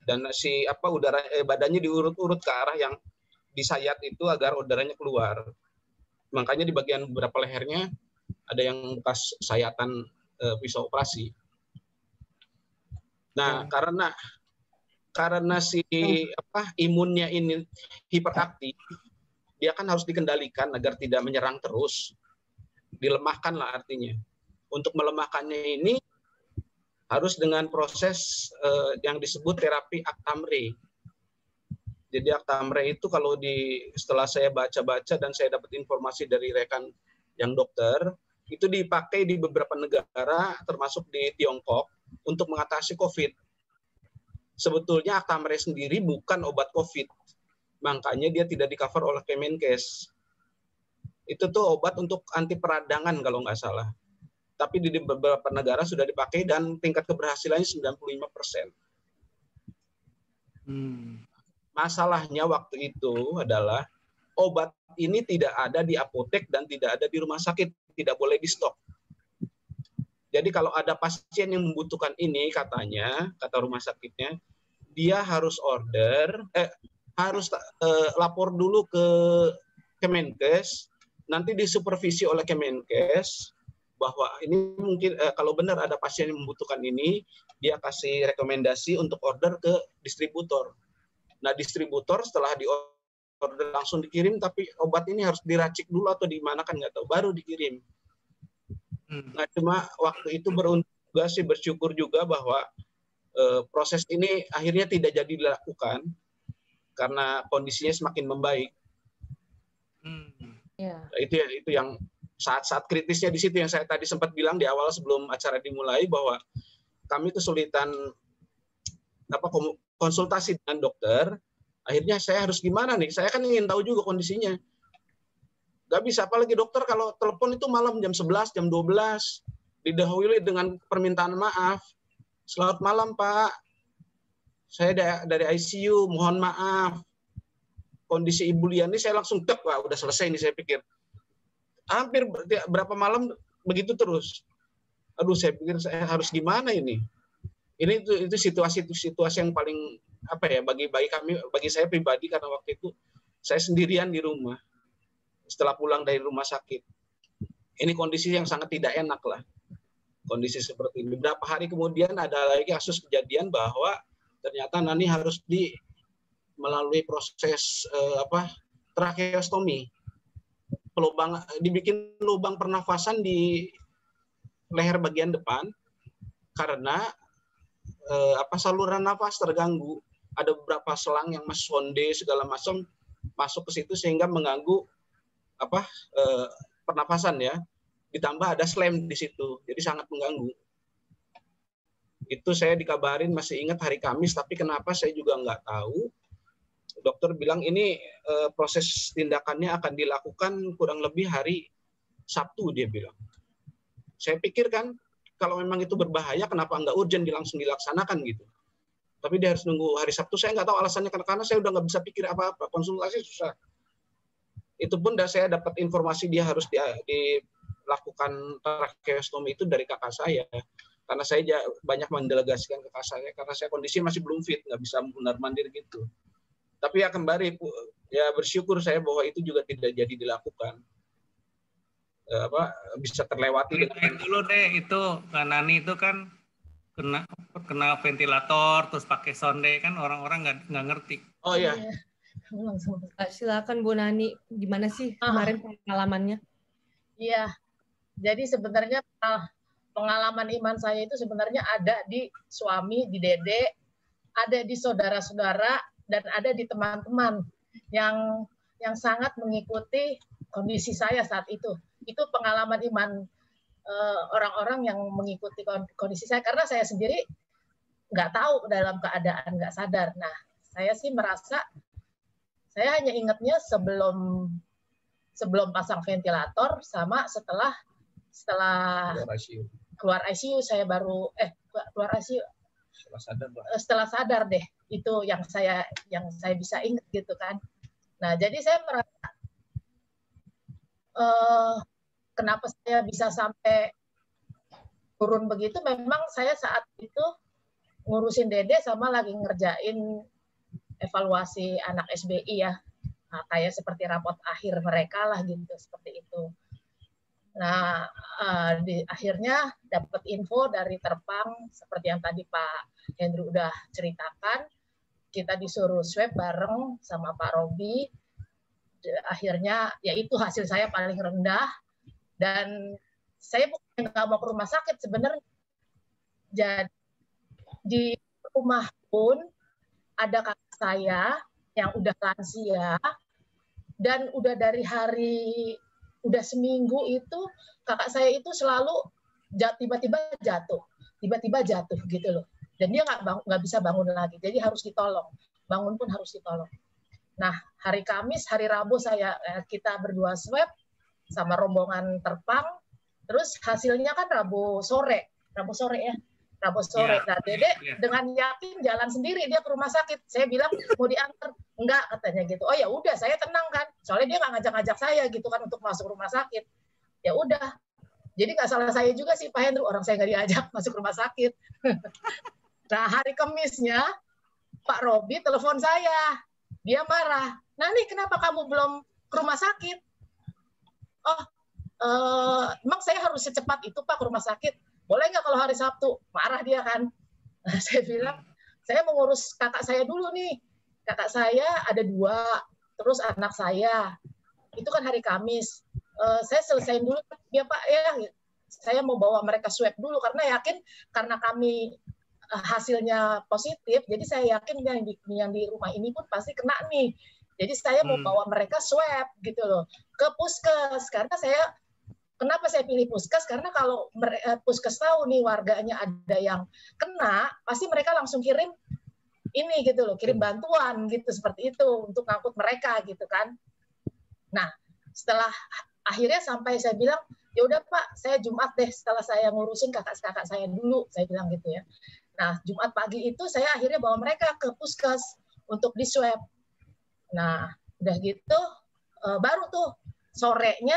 dan si udara badannya diurut-urut ke arah yang disayat itu agar udaranya keluar. Makanya di bagian beberapa lehernya ada yang bekas sayatan pisau operasi. Nah, karena si imunnya ini hiperaktif, dia kan harus dikendalikan agar tidak menyerang terus. Dilemahkan lah artinya. Untuk melemahkannya ini harus dengan proses yang disebut terapi Actamre. Jadi Actamre itu kalau setelah saya baca-baca dan saya dapat informasi dari rekan yang dokter, itu dipakai di beberapa negara termasuk di Tiongkok untuk mengatasi COVID. Sebetulnya Actamre sendiri bukan obat COVID. Makanya dia tidak di-cover oleh Kemenkes. Itu tuh obat untuk anti peradangan kalau nggak salah. Tapi di beberapa negara sudah dipakai dan tingkat keberhasilannya 95%. Masalahnya waktu itu adalah obat ini tidak ada di apotek dan tidak ada di rumah sakit, tidak boleh di stok. Jadi kalau ada pasien yang membutuhkan ini, kata rumah sakitnya, dia harus lapor dulu ke Kemenkes, nanti disupervisi oleh Kemenkes, bahwa ini mungkin kalau benar ada pasien yang membutuhkan ini, dia kasih rekomendasi untuk order ke distributor. Nah, distributor setelah order langsung dikirim, tapi obat ini harus diracik dulu atau di mana kan nggak tahu, baru dikirim. Nah, cuma waktu itu bersyukur juga bahwa proses ini akhirnya tidak jadi dilakukan karena kondisinya semakin membaik. Itu yang saat-saat kritisnya di situ yang saya tadi sempat bilang di awal sebelum acara dimulai bahwa kami kesulitan konsultasi dengan dokter. Akhirnya saya harus gimana nih? Saya kan ingin tahu juga kondisinya. Nggak bisa, apalagi dokter kalau telepon itu malam jam 11, jam 12, didahului dengan permintaan maaf. Selamat malam Pak, saya dari ICU, mohon maaf. Kondisi Ibu Liani saya langsung tek, wah udah selesai nih saya pikir. Hampir berapa malam begitu terus. Aduh, saya pikir saya harus gimana ini. Ini itu situasi yang paling apa ya bagi saya pribadi, karena waktu itu saya sendirian di rumah setelah pulang dari rumah sakit. Ini kondisi yang sangat tidak enak lah. Kondisi seperti ini. Beberapa hari kemudian ada lagi kasus kejadian bahwa ternyata Nani harus melalui proses tracheostomi. Dibikin lubang pernafasan di leher bagian depan karena saluran nafas terganggu. Ada beberapa selang yang masuk sonde segala macam masuk ke situ sehingga mengganggu pernafasan ya. Ditambah ada slam di situ, jadi sangat mengganggu. Itu saya dikabarin, masih ingat hari Kamis, tapi kenapa saya juga nggak tahu. Dokter bilang ini proses tindakannya akan dilakukan kurang lebih hari Sabtu, dia bilang. Saya pikir kan, kalau memang itu berbahaya, kenapa nggak urgent langsung dilaksanakan gitu. Tapi dia harus nunggu hari Sabtu, saya nggak tahu alasannya, karena saya udah nggak bisa pikir apa-apa, konsultasi susah. Itu pun saya dapat informasi dia harus dilakukan tracheostomi itu dari kakak saya. Karena saya banyak mendelegasikan kakak saya, karena saya kondisi masih belum fit, nggak bisa benar-benar gitu. Tapi ya kembali, ya bersyukur saya bahwa itu juga tidak jadi dilakukan. Bisa terlewati. Dulu deh itu Nani itu kan kena ventilator terus pakai sonde, kan orang-orang nggak ngerti. Oh iya. Silakan Bu Nani, gimana sih kemarin pengalamannya? Iya, jadi sebenarnya pengalaman iman saya itu sebenarnya ada di suami, di dede, ada di saudara-saudara, dan ada di teman-teman yang sangat mengikuti kondisi saya saat itu. Itu pengalaman iman orang-orang yang mengikuti kondisi saya, karena saya sendiri nggak tahu dalam keadaan nggak sadar. Nah, saya sih merasa saya hanya ingatnya sebelum pasang ventilator sama setelah keluar ICU saya baru keluar ICU setelah sadar deh, itu yang saya bisa ingat gitu kan. Nah, jadi saya merasa kenapa saya bisa sampai turun begitu, memang saya saat itu ngurusin Dede sama lagi ngerjain evaluasi anak SBI ya. Nah, kayak seperti rapot akhir mereka lah gitu, seperti itu. Nah, akhirnya dapat info dari Terpang, seperti yang tadi Pak Hendro udah ceritakan, kita disuruh swab bareng sama Pak Robi. Akhirnya, ya itu hasil saya paling rendah, dan saya bukan nggak mau ke rumah sakit sebenarnya. Jadi di rumah pun ada kakak saya yang udah lansia, dan udah dari udah seminggu itu kakak saya itu selalu tiba-tiba jatuh gitu loh, dan dia nggak bisa bangun lagi, jadi harus ditolong, bangun pun harus ditolong. Nah, hari Kamis, hari Rabu kita berdua swab sama rombongan Terpang, terus hasilnya kan Rabu sore ya. Rabu sore. Nah, Dede dengan yakin jalan sendiri dia ke rumah sakit. Saya bilang mau diantar, enggak katanya gitu. Oh ya udah, saya tenang kan. Soalnya dia nggak ngajak-ngajak saya gitu kan untuk masuk rumah sakit. Ya udah. Jadi nggak salah saya juga sih Pak Hendro, orang saya nggak diajak masuk rumah sakit. Nah, hari Kamisnya Pak Robi telepon saya. Dia marah. Nani, kenapa kamu belum ke rumah sakit? Oh, emang saya harus secepat itu Pak ke rumah sakit? Boleh nggak kalau hari Sabtu? Marah dia kan. Nah, saya bilang, saya mau ngurus kakak saya dulu nih. Kakak saya ada 2, terus anak saya. Itu kan hari Kamis. Saya selesaiin dulu, ya Pak, ya. Saya mau bawa mereka swab dulu, karena yakin, karena kami hasilnya positif, jadi saya yakin yang di rumah ini pun pasti kena nih. Jadi saya mau bawa mereka swab gitu loh, ke puskes. Karena kenapa saya pilih puskes? Karena kalau puskes tahu nih warganya ada yang kena, pasti mereka langsung kirim ini gitu loh, kirim bantuan gitu, seperti itu untuk ngangkut mereka gitu kan. Nah, setelah akhirnya sampai saya bilang, ya udah Pak, saya Jumat deh setelah saya ngurusin kakak-kakak saya dulu, saya bilang gitu ya. Nah, Jumat pagi itu saya akhirnya bawa mereka ke puskes untuk di swab. Nah, udah gitu baru tuh sorenya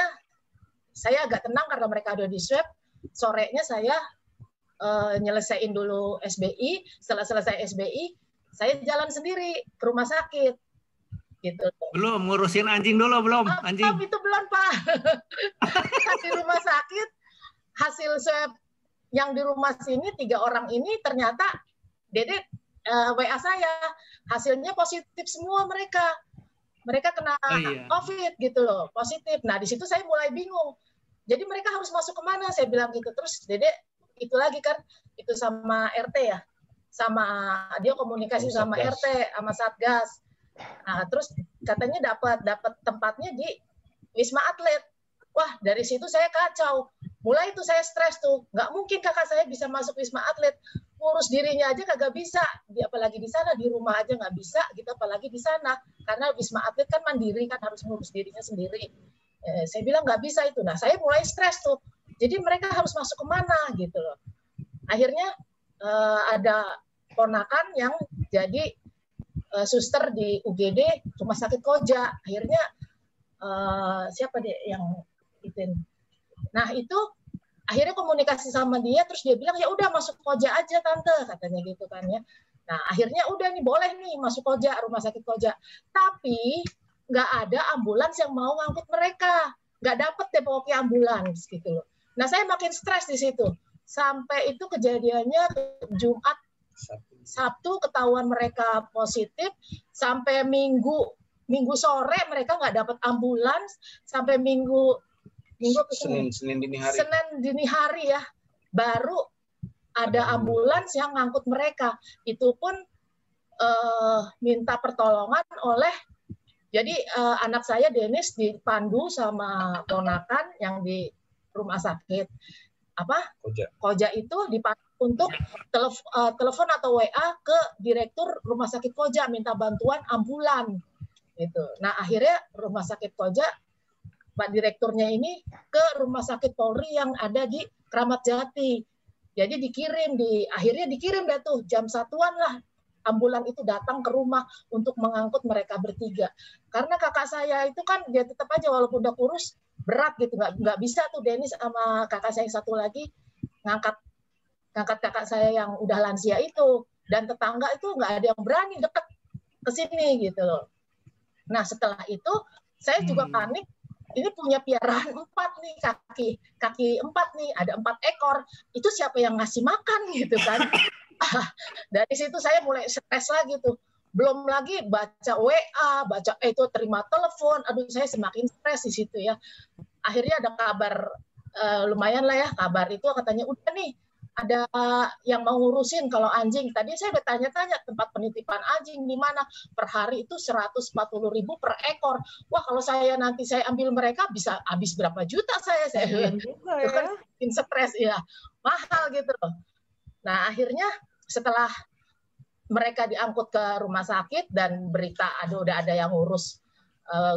saya agak tenang karena mereka udah di swab. Sorenya saya nyelesain dulu SBI. Setelah selesai SBI, saya jalan sendiri ke rumah sakit. Gitu. Belum ngurusin anjing dulu, belum anjing. Itu belum Pak. Di rumah sakit hasil swab yang di rumah sini 3 orang ini ternyata Dede WA saya hasilnya positif semua mereka kena COVID gitu loh, positif. Nah di situ saya mulai bingung. Jadi mereka harus masuk kemana? Saya bilang gitu. Terus Dede itu lagi kan itu sama RT ya, sama dia komunikasi sama RT sama Satgas. Nah, terus katanya dapat tempatnya di Wisma Atlet. Wah, dari situ saya kacau. Mulai itu saya stres tuh. Nggak mungkin kakak saya bisa masuk Wisma Atlet. Ngurus dirinya aja kagak bisa. Apalagi di sana, di rumah aja nggak bisa. Gitu, apalagi di sana. Karena Wisma Atlet kan mandiri, kan harus ngurus dirinya sendiri. Saya bilang nggak bisa itu. Nah, saya mulai stres tuh. Jadi mereka harus masuk kemana gitu loh. Akhirnya ada ponakan yang jadi suster di UGD Rumah Sakit Koja. Akhirnya siapa deh yang itu? Nah itu akhirnya komunikasi sama dia, terus dia bilang ya udah masuk Koja aja tante, katanya gitu kan ya. Nah akhirnya udah nih boleh nih masuk Koja, Rumah Sakit Koja. Tapi nggak ada ambulans yang mau ngangkut mereka, nggak dapet deh pokoknya ambulans gitu loh. Nah saya makin stres di situ. Sampai itu kejadiannya Jumat, Sabtu ketahuan mereka positif, sampai Minggu sore mereka nggak dapat ambulans, sampai Minggu Senin dini hari ya baru ada ambulans yang ngangkut mereka. Itu pun minta pertolongan oleh anak saya Denis dipandu sama ponakan yang di rumah sakit Koja itu dipandu untuk telepon atau WA ke direktur Rumah Sakit Koja minta bantuan ambulan gitu. Nah akhirnya Rumah Sakit Koja Pak direkturnya ini ke Rumah Sakit Polri yang ada di Kramat Jati. Jadi akhirnya dikirim deh tuh jam 1-an lah ambulan itu datang ke rumah untuk mengangkut mereka bertiga. Karena kakak saya itu kan dia tetap aja walaupun udah kurus berat gitu, nggak bisa tuh Denis sama kakak saya yang satu lagi ngangkat kakak saya yang udah lansia itu, dan tetangga itu nggak ada yang berani deket ke sini gitu loh. Nah setelah itu saya juga panik, ini punya piaraan 4 nih, kaki 4 nih, ada 4 ekor, itu siapa yang ngasih makan gitu kan. Dari situ saya mulai stres lagi tuh, belum lagi baca WA, itu terima telepon, aduh saya semakin stres di situ ya. Akhirnya ada kabar, lumayan lah ya kabar itu, katanya udah nih ada yang mau ngurusin kalau anjing. Tadi saya udah tanya-tanya tempat penitipan anjing di mana, per hari itu 140.000 per ekor. Wah kalau nanti saya ambil mereka bisa habis berapa juta saya juga ya. Kan bikin stres ya, mahal gitu loh. Nah akhirnya setelah mereka diangkut ke rumah sakit dan berita udah ada yang ngurus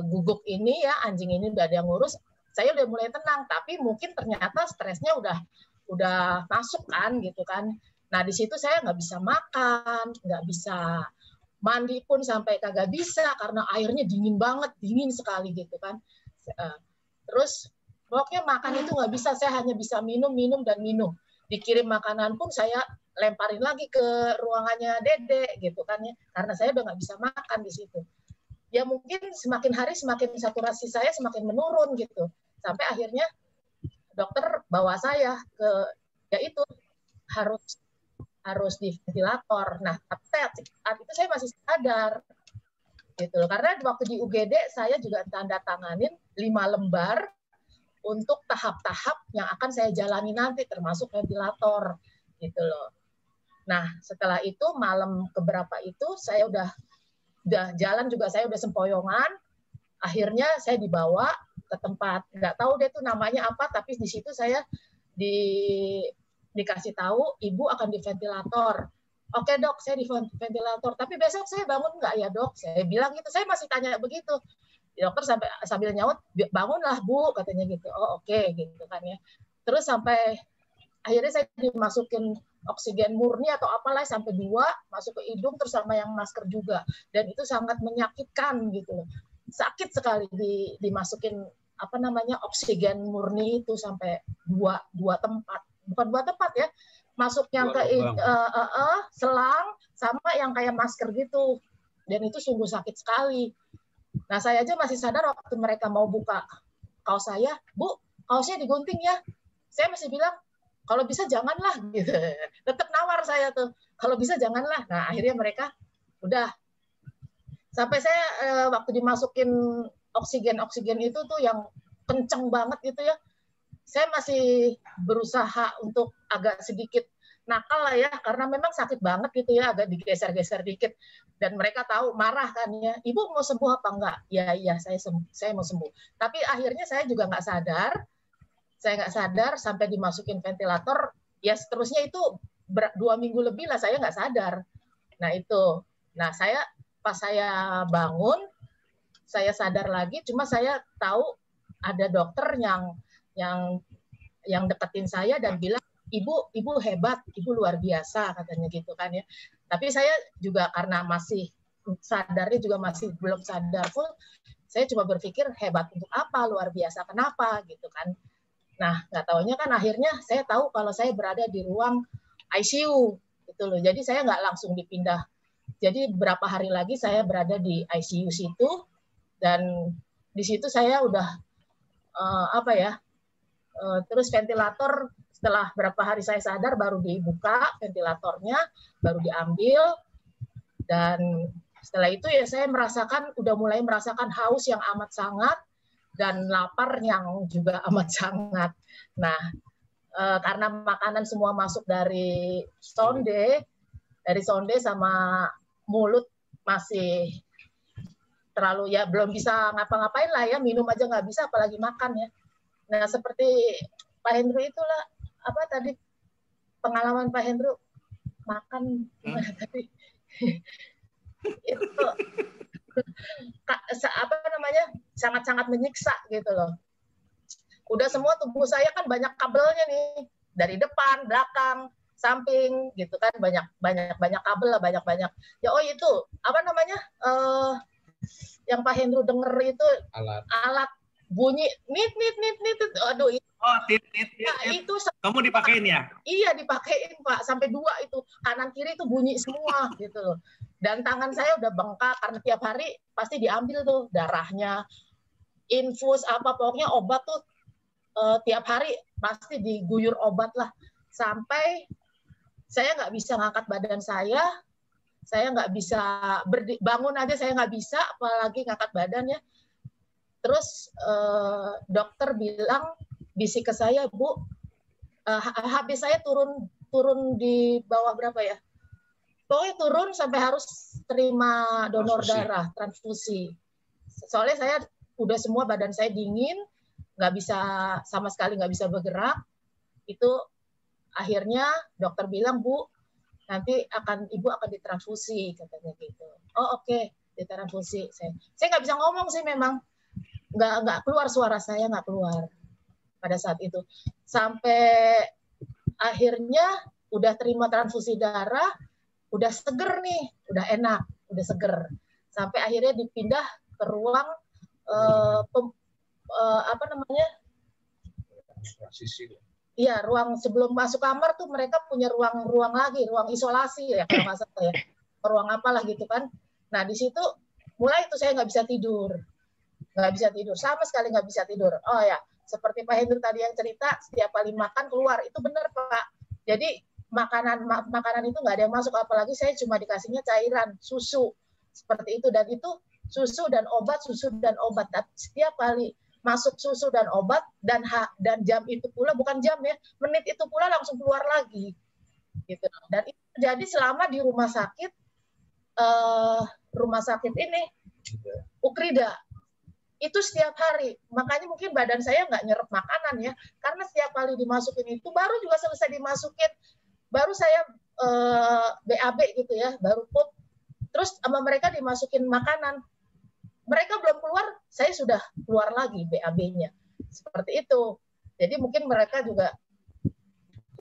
guguk ini ya, anjing ini udah ada yang ngurus, saya udah mulai tenang. Tapi mungkin ternyata stresnya udah masuk kan gitu kan. Nah di situ saya nggak bisa makan, nggak bisa mandi pun sampai kagak bisa karena airnya dingin banget, dingin sekali gitu kan. Terus pokoknya makan itu nggak bisa, saya hanya bisa minum. Dikirim makanan pun saya lemparin lagi ke ruangannya Dede gitu kan ya, karena saya udah nggak bisa makan di situ. Ya mungkin semakin hari semakin saturasi saya semakin menurun gitu, sampai akhirnya dokter bawa saya ke itu harus di ventilator. Nah tapi saat itu saya masih sadar gitu loh, karena waktu di UGD saya juga tanda tanganin 5 lembar untuk tahap-tahap yang akan saya jalani nanti, termasuk ventilator gitu loh. Nah setelah itu malam keberapa itu saya udah jalan juga, saya udah sempoyongan. Akhirnya saya dibawa ke tempat, nggak tahu deh itu namanya apa, tapi di situ saya dikasih tahu ibu akan di ventilator. Oke dok, saya di ventilator, tapi besok saya bangun nggak ya dok? Saya bilang gitu, saya masih tanya begitu. Dokter sambil nyaut, bangunlah Bu, katanya gitu. Oh oke, gitu kan ya. Terus sampai akhirnya saya dimasukin oksigen murni atau apalah sampai 2 masuk ke hidung terus sama yang masker juga. Dan itu sangat menyakitkan gitu loh. Sakit sekali dimasukin apa namanya oksigen murni itu sampai 2 tempat. Bukan 2 tempat ya. Masuk yang ke selang sama yang kayak masker gitu. Dan itu sungguh sakit sekali. Nah, saya aja masih sadar waktu mereka mau buka kaos saya, Bu, kaosnya digunting ya. Saya masih bilang, kalau bisa janganlah, gitu. Tetap nawar saya tuh, kalau bisa janganlah. Nah, akhirnya mereka udah. Sampai saya waktu dimasukin oksigen itu tuh yang kenceng banget gitu ya. Saya masih berusaha untuk agak sedikit nakal lah ya, karena memang sakit banget gitu ya, agak digeser-geser dikit. Dan mereka tahu, marah kan ya, Ibu mau sembuh apa enggak? Ya, iya, saya mau sembuh. Tapi akhirnya saya juga nggak sadar sampai dimasukin ventilator, ya seterusnya itu 2 minggu lebih lah saya nggak sadar. Nah itu, pas saya bangun, saya sadar lagi, cuma saya tahu ada dokter yang deketin saya dan bilang, Ibu hebat, Ibu luar biasa, katanya gitu kan ya. Tapi saya juga karena masih sadarnya juga masih belum sadar full, saya cuma berpikir hebat untuk apa, luar biasa kenapa gitu kan. Nah, nggak taunya kan akhirnya saya tahu kalau saya berada di ruang ICU gitu loh. Jadi saya nggak langsung dipindah. Jadi beberapa hari lagi saya berada di ICU situ dan di situ saya udah terus ventilator. Setelah berapa hari saya sadar baru dibuka ventilatornya, baru diambil, dan setelah itu ya saya udah mulai merasakan haus yang amat sangat dan lapar yang juga amat sangat. Nah, karena makanan semua masuk dari sonde sama mulut masih terlalu ya belum bisa ngapa-ngapain lah ya, minum aja nggak bisa apalagi makan ya. Nah, seperti Pak Hendro itulah apa tadi pengalaman Pak Hendro makan tadi itu sangat-sangat menyiksa gitu loh. Udah semua tubuh saya kan banyak kabelnya nih dari depan, belakang, samping gitu kan banyak kabel lah banyak. Ya itu apa namanya yang Pak Hendro denger itu alat bunyi nit aduh itu itu kamu dipakein ya? Iya dipakein Pak sampai 2 itu kanan kiri itu bunyi semua gitu loh. Dan tangan saya udah bengkak karena tiap hari pasti diambil tuh darahnya, infus apa pokoknya obat tuh tiap hari pasti diguyur obat lah sampai saya nggak bisa ngangkat badan saya nggak bisa bangun aja saya nggak bisa apalagi ngangkat badannya. Terus dokter bilang bisik ke saya, Bu, HB saya turun di bawah berapa ya? Pokoknya turun sampai harus terima donor darah, transfusi. Soalnya saya udah semua badan saya dingin, nggak bisa sama sekali nggak bisa bergerak. Itu akhirnya dokter bilang, Bu, nanti Ibu akan ditransfusi, katanya gitu. Oh oke, ditransfusi. Saya nggak bisa ngomong sih memang. Nggak keluar suara saya, nggak keluar pada saat itu. Sampai akhirnya udah terima transfusi darah, udah seger nih, udah enak, udah seger. Sampai akhirnya dipindah ke ruang Iya, ruang sebelum masuk kamar tuh mereka punya ruang lagi, ruang isolasi ya kalau nggak salah ya, ruang apalah gitu kan. Nah di situ mulai itu saya nggak bisa tidur. Sama sekali nggak bisa tidur. Oh ya, seperti Pak Hendro tadi yang cerita, setiap kali makan keluar, itu benar Pak. Jadi makanan itu nggak ada yang masuk, apalagi saya cuma dikasihnya cairan, susu, seperti itu. Dan itu susu dan obat. Dan setiap kali masuk susu dan obat, dan jam itu pula, bukan jam ya, menit itu pula langsung keluar lagi. Gitu. Dan itu terjadi selama di rumah sakit ini, Ukrida. Itu setiap hari, makanya mungkin badan saya nggak nyerap makanan ya, karena setiap kali dimasukin itu, baru juga selesai dimasukin, baru saya BAB gitu ya, baru put, terus sama mereka dimasukin makanan, mereka belum keluar, saya sudah keluar lagi BAB-nya. Seperti itu. Jadi mungkin mereka juga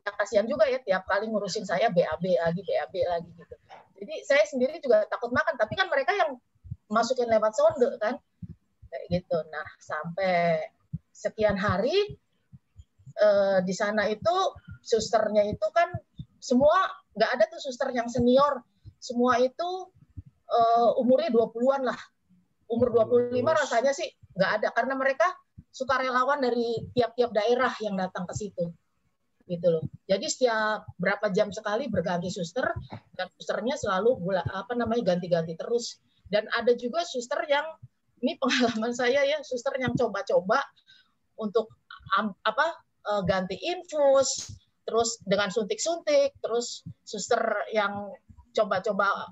ya, kasihan juga ya tiap kali ngurusin saya BAB lagi gitu. Jadi saya sendiri juga takut makan, tapi kan mereka yang masukin lewat sonde kan, kayak gitu. Nah sampai sekian hari di sana itu susternya itu kan semua nggak ada tuh suster yang senior, semua itu umurnya 20-an lah, umur 25 rasanya sih nggak ada karena mereka sukarelawan dari tiap-tiap daerah yang datang ke situ. Gitu loh. Jadi setiap berapa jam sekali berganti suster dan susternya selalu ganti-ganti terus. Dan ada juga suster yang ini pengalaman saya ya, suster yang coba-coba untuk ganti infus, terus dengan suntik-suntik, terus suster yang coba-coba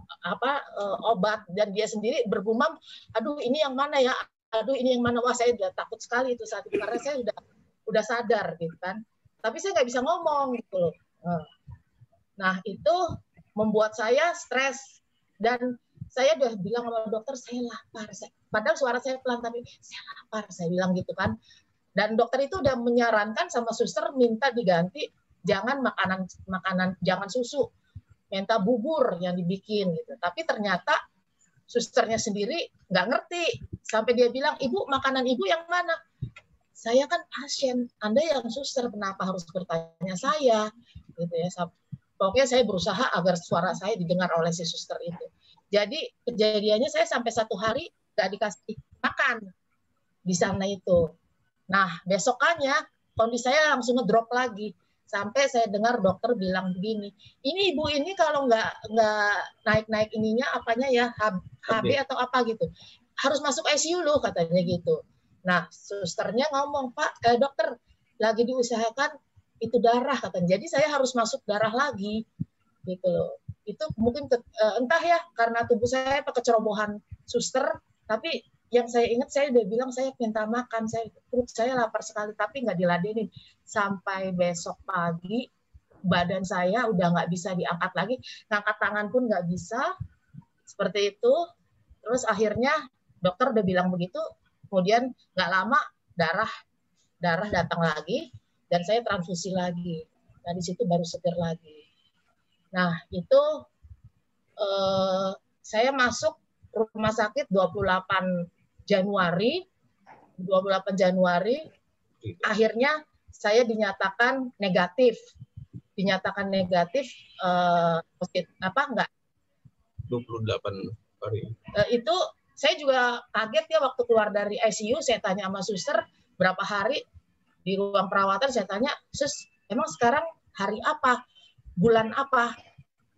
obat dan dia sendiri bergumam, aduh ini yang mana ya, aduh ini yang mana, wah saya udah takut sekali itu saat itu karena saya udah sadar gitu kan. Tapi saya nggak bisa ngomong gitu loh. Nah itu membuat saya stres dan saya udah bilang sama dokter saya lapar. Padahal suara saya pelan tapi saya lapar, saya bilang gitu kan. Dan dokter itu udah menyarankan sama suster minta diganti jangan makanan jangan susu, minta bubur yang dibikin gitu. Tapi ternyata susternya sendiri nggak ngerti sampai dia bilang, ibu makanan ibu yang mana? Saya kan pasien, Anda yang suster, kenapa harus bertanya saya? Gitu ya. Pokoknya saya berusaha agar suara saya didengar oleh si suster itu. Jadi kejadiannya saya sampai 1 hari nggak dikasih makan di sana itu. Nah besokannya kondisi saya langsung ngedrop lagi. Sampai saya dengar dokter bilang begini, ini ibu ini kalau nggak naik ininya apanya ya HB atau apa gitu, harus masuk ICU loh katanya gitu. Nah, susternya ngomong, Pak, dokter, lagi diusahakan itu darah katanya. Jadi saya harus masuk darah lagi, gitu loh. Itu mungkin entah ya karena tubuh saya kecerobohan suster. Tapi yang saya ingat saya udah bilang saya minta makan, perut saya lapar sekali, tapi nggak diladenin. Sampai besok pagi badan saya udah nggak bisa diangkat lagi, ngangkat tangan pun nggak bisa, seperti itu. Terus akhirnya dokter udah bilang begitu. Kemudian nggak lama darah datang lagi dan saya transfusi lagi. Nah di situ baru seger lagi. Nah itu saya masuk rumah sakit 28 Januari. Akhirnya saya dinyatakan negatif. 28 hari. Itu saya juga kaget ya waktu keluar dari ICU, saya tanya sama suster berapa hari di ruang perawatan, saya tanya, sus emang sekarang hari apa, bulan apa?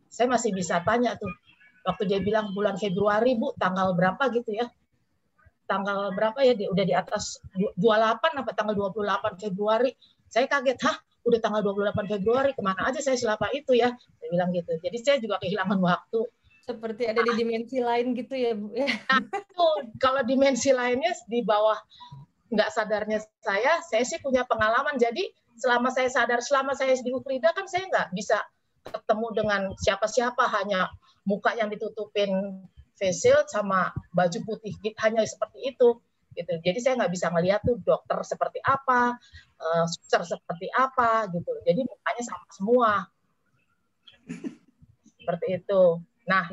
Saya masih bisa tanya tuh. Waktu dia bilang bulan Februari Bu, tanggal berapa gitu ya? Tanggal berapa ya? Udah di atas 28 apa tanggal 28 Februari. Saya kaget, hah? Udah tanggal 28 Februari, kemana aja saya selama itu ya? Saya bilang gitu. Jadi saya juga kehilangan waktu. Seperti ada di dimensi lain gitu ya Bu. Nah, itu kalau dimensi lainnya di bawah nggak sadarnya saya sih punya pengalaman. Jadi selama saya sadar, selama saya di Ukrida kan saya nggak bisa ketemu dengan siapa-siapa, hanya muka yang ditutupin face shield sama baju putih, hanya seperti itu. Gitu. Jadi saya nggak bisa ngelihat tuh dokter seperti apa, suster seperti apa gitu. Jadi mukanya sama semua. Seperti itu. Nah,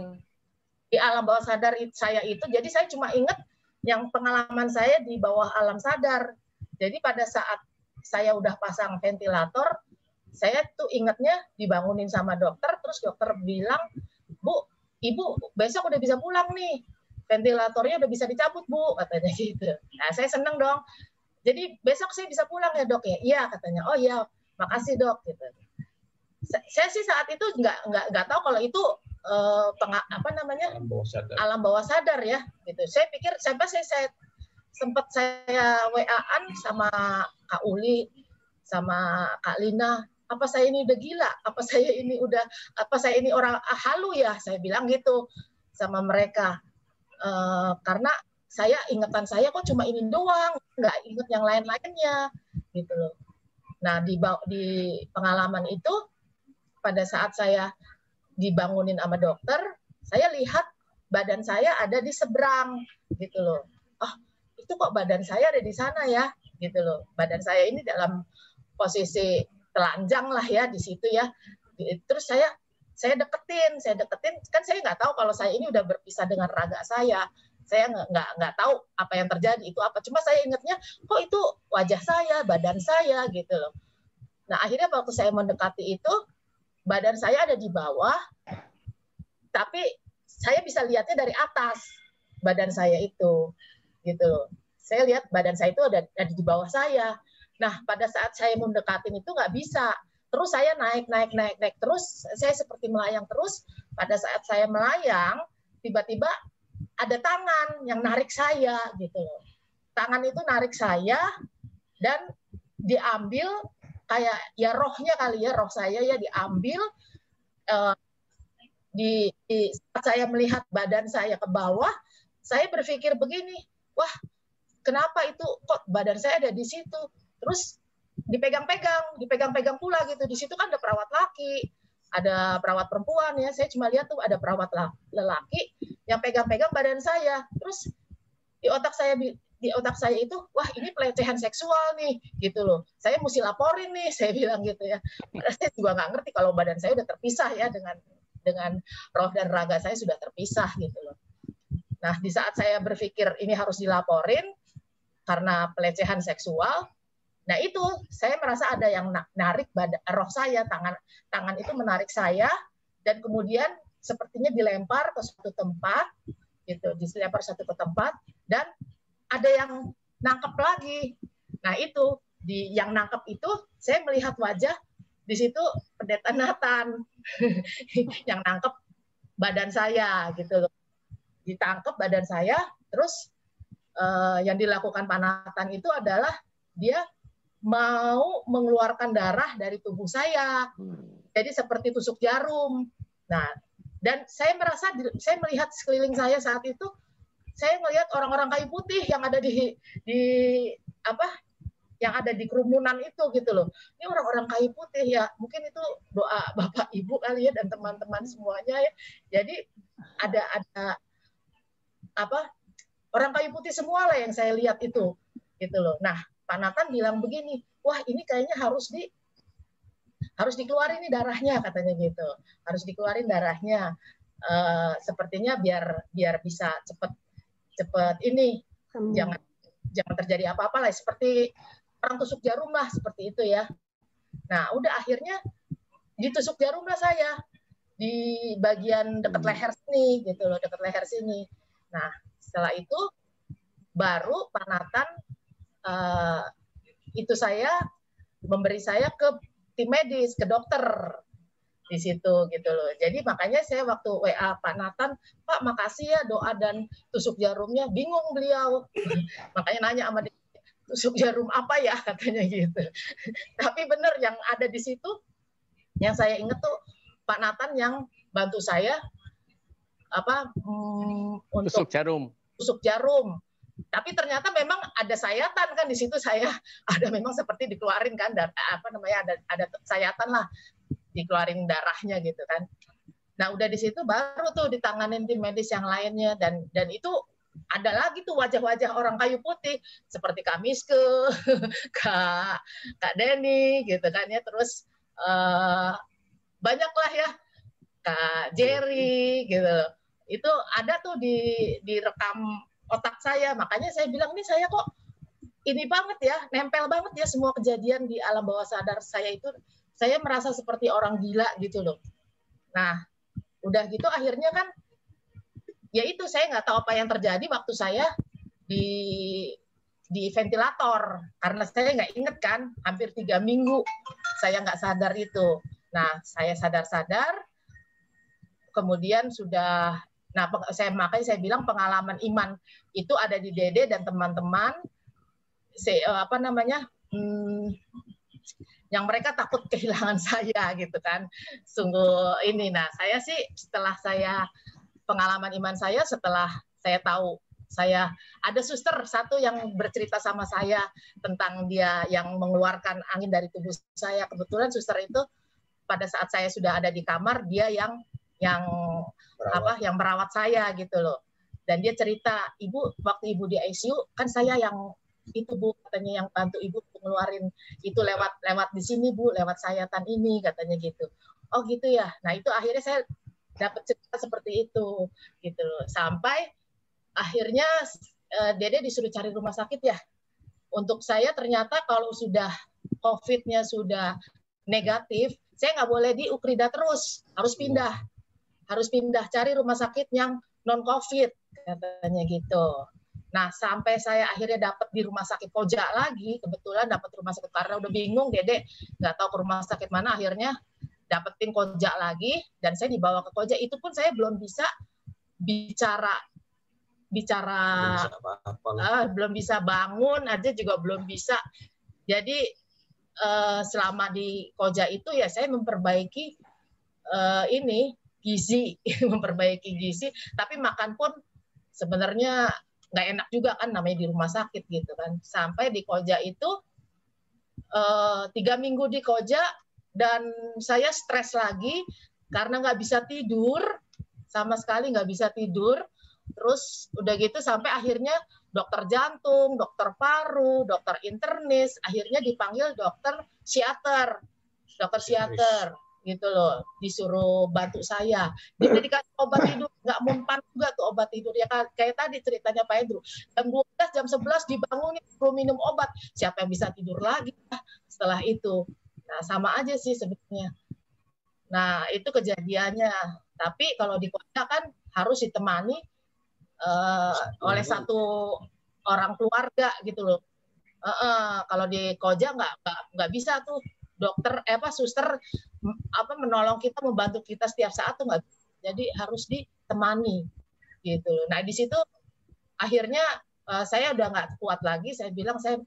di alam bawah sadar saya itu, jadi saya cuma ingat yang pengalaman saya di bawah alam sadar. Jadi pada saat saya udah pasang ventilator, saya tuh ingatnya dibangunin sama dokter, terus dokter bilang, Bu, Ibu besok udah bisa pulang nih, ventilatornya udah bisa dicabut Bu, katanya gitu. Nah, saya seneng dong. Jadi besok saya bisa pulang ya dok ya? Iya katanya. Oh iya, makasih dok. Gitu. Saya sih saat itu nggak tahu kalau itu alam bawah sadar ya gitu. Saya pikir sampai saya sempat saya WA-an sama Kak Uli sama Kak Lina, apa saya ini udah gila, apa saya ini orang halu ya, saya bilang gitu sama mereka. Karena ingatan saya kok cuma ini doang, nggak ingat yang lain-lainnya gitu loh. Nah di pengalaman itu pada saat saya dibangunin sama dokter, saya lihat badan saya ada di seberang gitu loh. Oh, itu kok badan saya ada di sana ya gitu loh. Badan saya ini dalam posisi telanjang lah ya di situ ya. Terus saya deketin kan saya nggak tahu kalau saya ini udah berpisah dengan raga saya nggak tahu apa yang terjadi itu apa, cuma saya ingatnya kok itu wajah saya, badan saya gitu loh. Nah akhirnya waktu saya mendekati itu badan saya ada di bawah, tapi saya bisa lihatnya dari atas badan saya itu gitu loh. Saya lihat badan saya itu ada di bawah saya. Nah pada saat saya mendekatin itu nggak bisa. Terus saya naik terus, saya seperti melayang terus. Pada saat saya melayang, tiba-tiba ada tangan yang narik saya gitu loh. Tangan itu narik saya dan diambil kayak ya rohnya kali ya, roh saya ya diambil. Saat saya melihat badan saya ke bawah, saya berpikir begini, wah kenapa itu kok badan saya ada di situ? Terus dipegang-pegang pula gitu. Di situ kan ada perawat laki, ada perawat perempuan ya. Saya cuma lihat tuh ada perawat lelaki yang pegang-pegang badan saya. Terus di otak saya itu, wah ini pelecehan seksual nih gitu loh. Saya mesti laporin nih, saya bilang gitu ya. Padahal saya juga nggak ngerti kalau badan saya udah terpisah ya dengan roh dan raga saya sudah terpisah gitu loh. Nah di saat saya berpikir ini harus dilaporin karena pelecehan seksual. Nah itu saya merasa ada yang narik roh saya, tangan itu menarik saya dan kemudian sepertinya dilempar ke suatu tempat, gitu, dilempar suatu ke tempat dan ada yang nangkep lagi. Nah itu yang nangkep itu saya melihat wajah di situ pendeta Nathan yang nangkep badan saya, gitu loh, ditangkep badan saya. Terus yang dilakukan Pak Nathan itu adalah dia mau mengeluarkan darah dari tubuh saya, jadi seperti tusuk jarum. Nah, dan saya melihat sekeliling saya saat itu, saya melihat orang-orang kayu putih yang ada yang ada di kerumunan itu gitu loh. Ini orang-orang kayu putih ya, mungkin itu doa Bapak Ibu kali ya dan teman-teman semuanya ya. Jadi ada orang kayu putih semua lah yang saya lihat itu, gitu loh. Nah Pak Nathan bilang begini, wah ini kayaknya harus dikeluarin nih darahnya, katanya gitu, harus dikeluarin darahnya, sepertinya biar bisa cepet ini, jangan terjadi apa-apa lah, seperti orang tusuk jarum lah, seperti itu ya. Nah udah akhirnya ditusuk jarum lah saya di bagian dekat leher sini, gitu loh, dekat leher sini. Nah setelah itu baru Pak Nathan itu memberi saya ke tim medis, ke dokter di situ gitu loh. Jadi makanya saya waktu WA Pak Nathan, Pak makasih ya doa dan tusuk jarumnya, bingung beliau. Makanya nanya sama dia, tusuk jarum apa ya katanya gitu. Tapi benar yang ada di situ, yang saya ingat tuh Pak Nathan yang bantu saya untuk tusuk jarum. Tapi ternyata memang ada sayatan kan di situ, saya ada memang seperti dikeluarin kan, dan ada sayatan lah, dikeluarin darahnya gitu kan. Nah udah di situ baru tuh ditanganin tim medis yang lainnya, dan itu ada lagi tuh wajah-wajah orang kayu putih seperti Kak Miske, Kak Denny gitu kan ya, terus banyak lah ya, Kak Jerry gitu. Itu ada tuh di rekam otak saya, makanya saya bilang ini saya kok ini banget ya, nempel banget ya semua kejadian di alam bawah sadar saya itu, saya merasa seperti orang gila gitu loh. Nah, udah gitu akhirnya kan, ya itu saya nggak tahu apa yang terjadi waktu saya di ventilator, karena saya nggak inget kan, hampir 3 minggu saya nggak sadar itu. Nah, saya sadar-sadar, kemudian sudah. Nah, makanya saya bilang pengalaman iman itu ada di Dede dan teman-teman, yang mereka takut kehilangan saya gitu kan. Sungguh ini. Nah, saya sih setelah saya pengalaman iman saya, setelah saya tahu saya ada suster satu yang bercerita sama saya tentang dia yang mengeluarkan angin dari tubuh saya. Kebetulan suster itu pada saat saya sudah ada di kamar, dia yang yang yang merawat saya gitu loh. Dan dia cerita, Ibu waktu Ibu di ICU kan saya yang itu Bu, katanya yang bantu Ibu ngeluarin itu lewat di sini Bu, lewat sayatan ini katanya gitu. Oh gitu ya. Nah itu akhirnya saya dapat cerita seperti itu gitu loh. Sampai akhirnya Dede disuruh cari rumah sakit ya. Untuk saya ternyata kalau sudah COVID-nya sudah negatif, saya nggak boleh di Ukrida terus, harus pindah cari rumah sakit yang non COVID katanya gitu. Nah sampai saya akhirnya dapat di rumah sakit Koja lagi, kebetulan dapat rumah sakit karena udah bingung Dede nggak tahu ke rumah sakit mana, akhirnya dapetin Koja lagi dan saya dibawa ke Koja. Itu pun saya belum bisa bicara belum bisa bangun aja juga belum bisa. Jadi selama di Koja itu ya saya memperbaiki gizi, memperbaiki gizi, tapi makan pun sebenarnya nggak enak juga kan, namanya di rumah sakit gitu kan. Sampai di Koja itu 3 minggu di Koja dan saya stres lagi karena nggak bisa tidur, sama sekali nggak bisa tidur. Terus udah gitu sampai akhirnya dokter jantung, dokter paru, dokter internis, akhirnya dipanggil dokter psikiater gitu loh, disuruh bantu saya. Dia dikasih obat tidur, nggak mempan juga tuh obat tidur ya, kayak tadi ceritanya Pak Hendro. Jam 12, jam 11 dibangunin, perlu minum obat. Siapa yang bisa tidur lagi setelah itu? Nah sama aja sih sebetulnya. Nah itu kejadiannya. Tapi kalau di kota kan harus ditemani oleh satu orang keluarga gitu loh. Kalau di Koja nggak bisa tuh dokter suster menolong kita, membantu kita setiap saat tuh nggak. Jadi harus ditemani gitu loh. Nah di situ akhirnya saya udah nggak kuat lagi. Saya bilang saya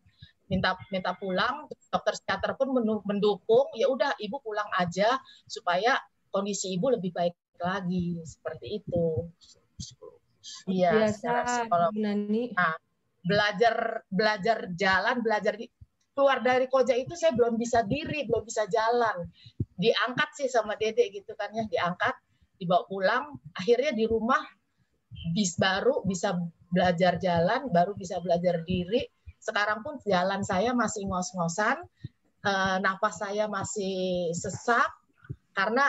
minta pulang. Dokter psikiater pun mendukung. Ya udah ibu pulang aja supaya kondisi ibu lebih baik lagi, seperti itu. Iya, biasa Nani. Nah, belajar jalan, keluar dari Koja itu saya belum bisa diri, belum bisa jalan. Diangkat sih sama Dede gitu kan ya, diangkat, dibawa pulang. Akhirnya di rumah baru bisa belajar jalan, baru bisa belajar diri. Sekarang pun jalan saya masih ngos-ngosan, nafas saya masih sesak karena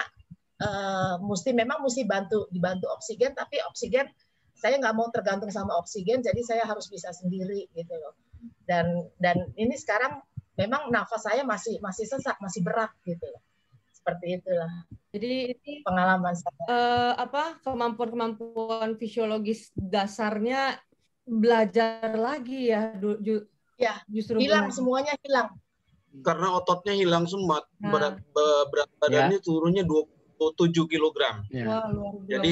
memang mesti dibantu oksigen, tapi oksigen saya nggak mau tergantung sama oksigen, jadi saya harus bisa sendiri gitu loh. Dan ini sekarang memang nafas saya masih sesak, masih berat gitu loh. Seperti itulah. Jadi ini pengalaman saya. Kemampuan fisiologis dasarnya belajar lagi ya, justru hilang semuanya hilang. Karena ototnya hilang semua, berat badannya turunnya 27 kg. Wah, luar biasa. Jadi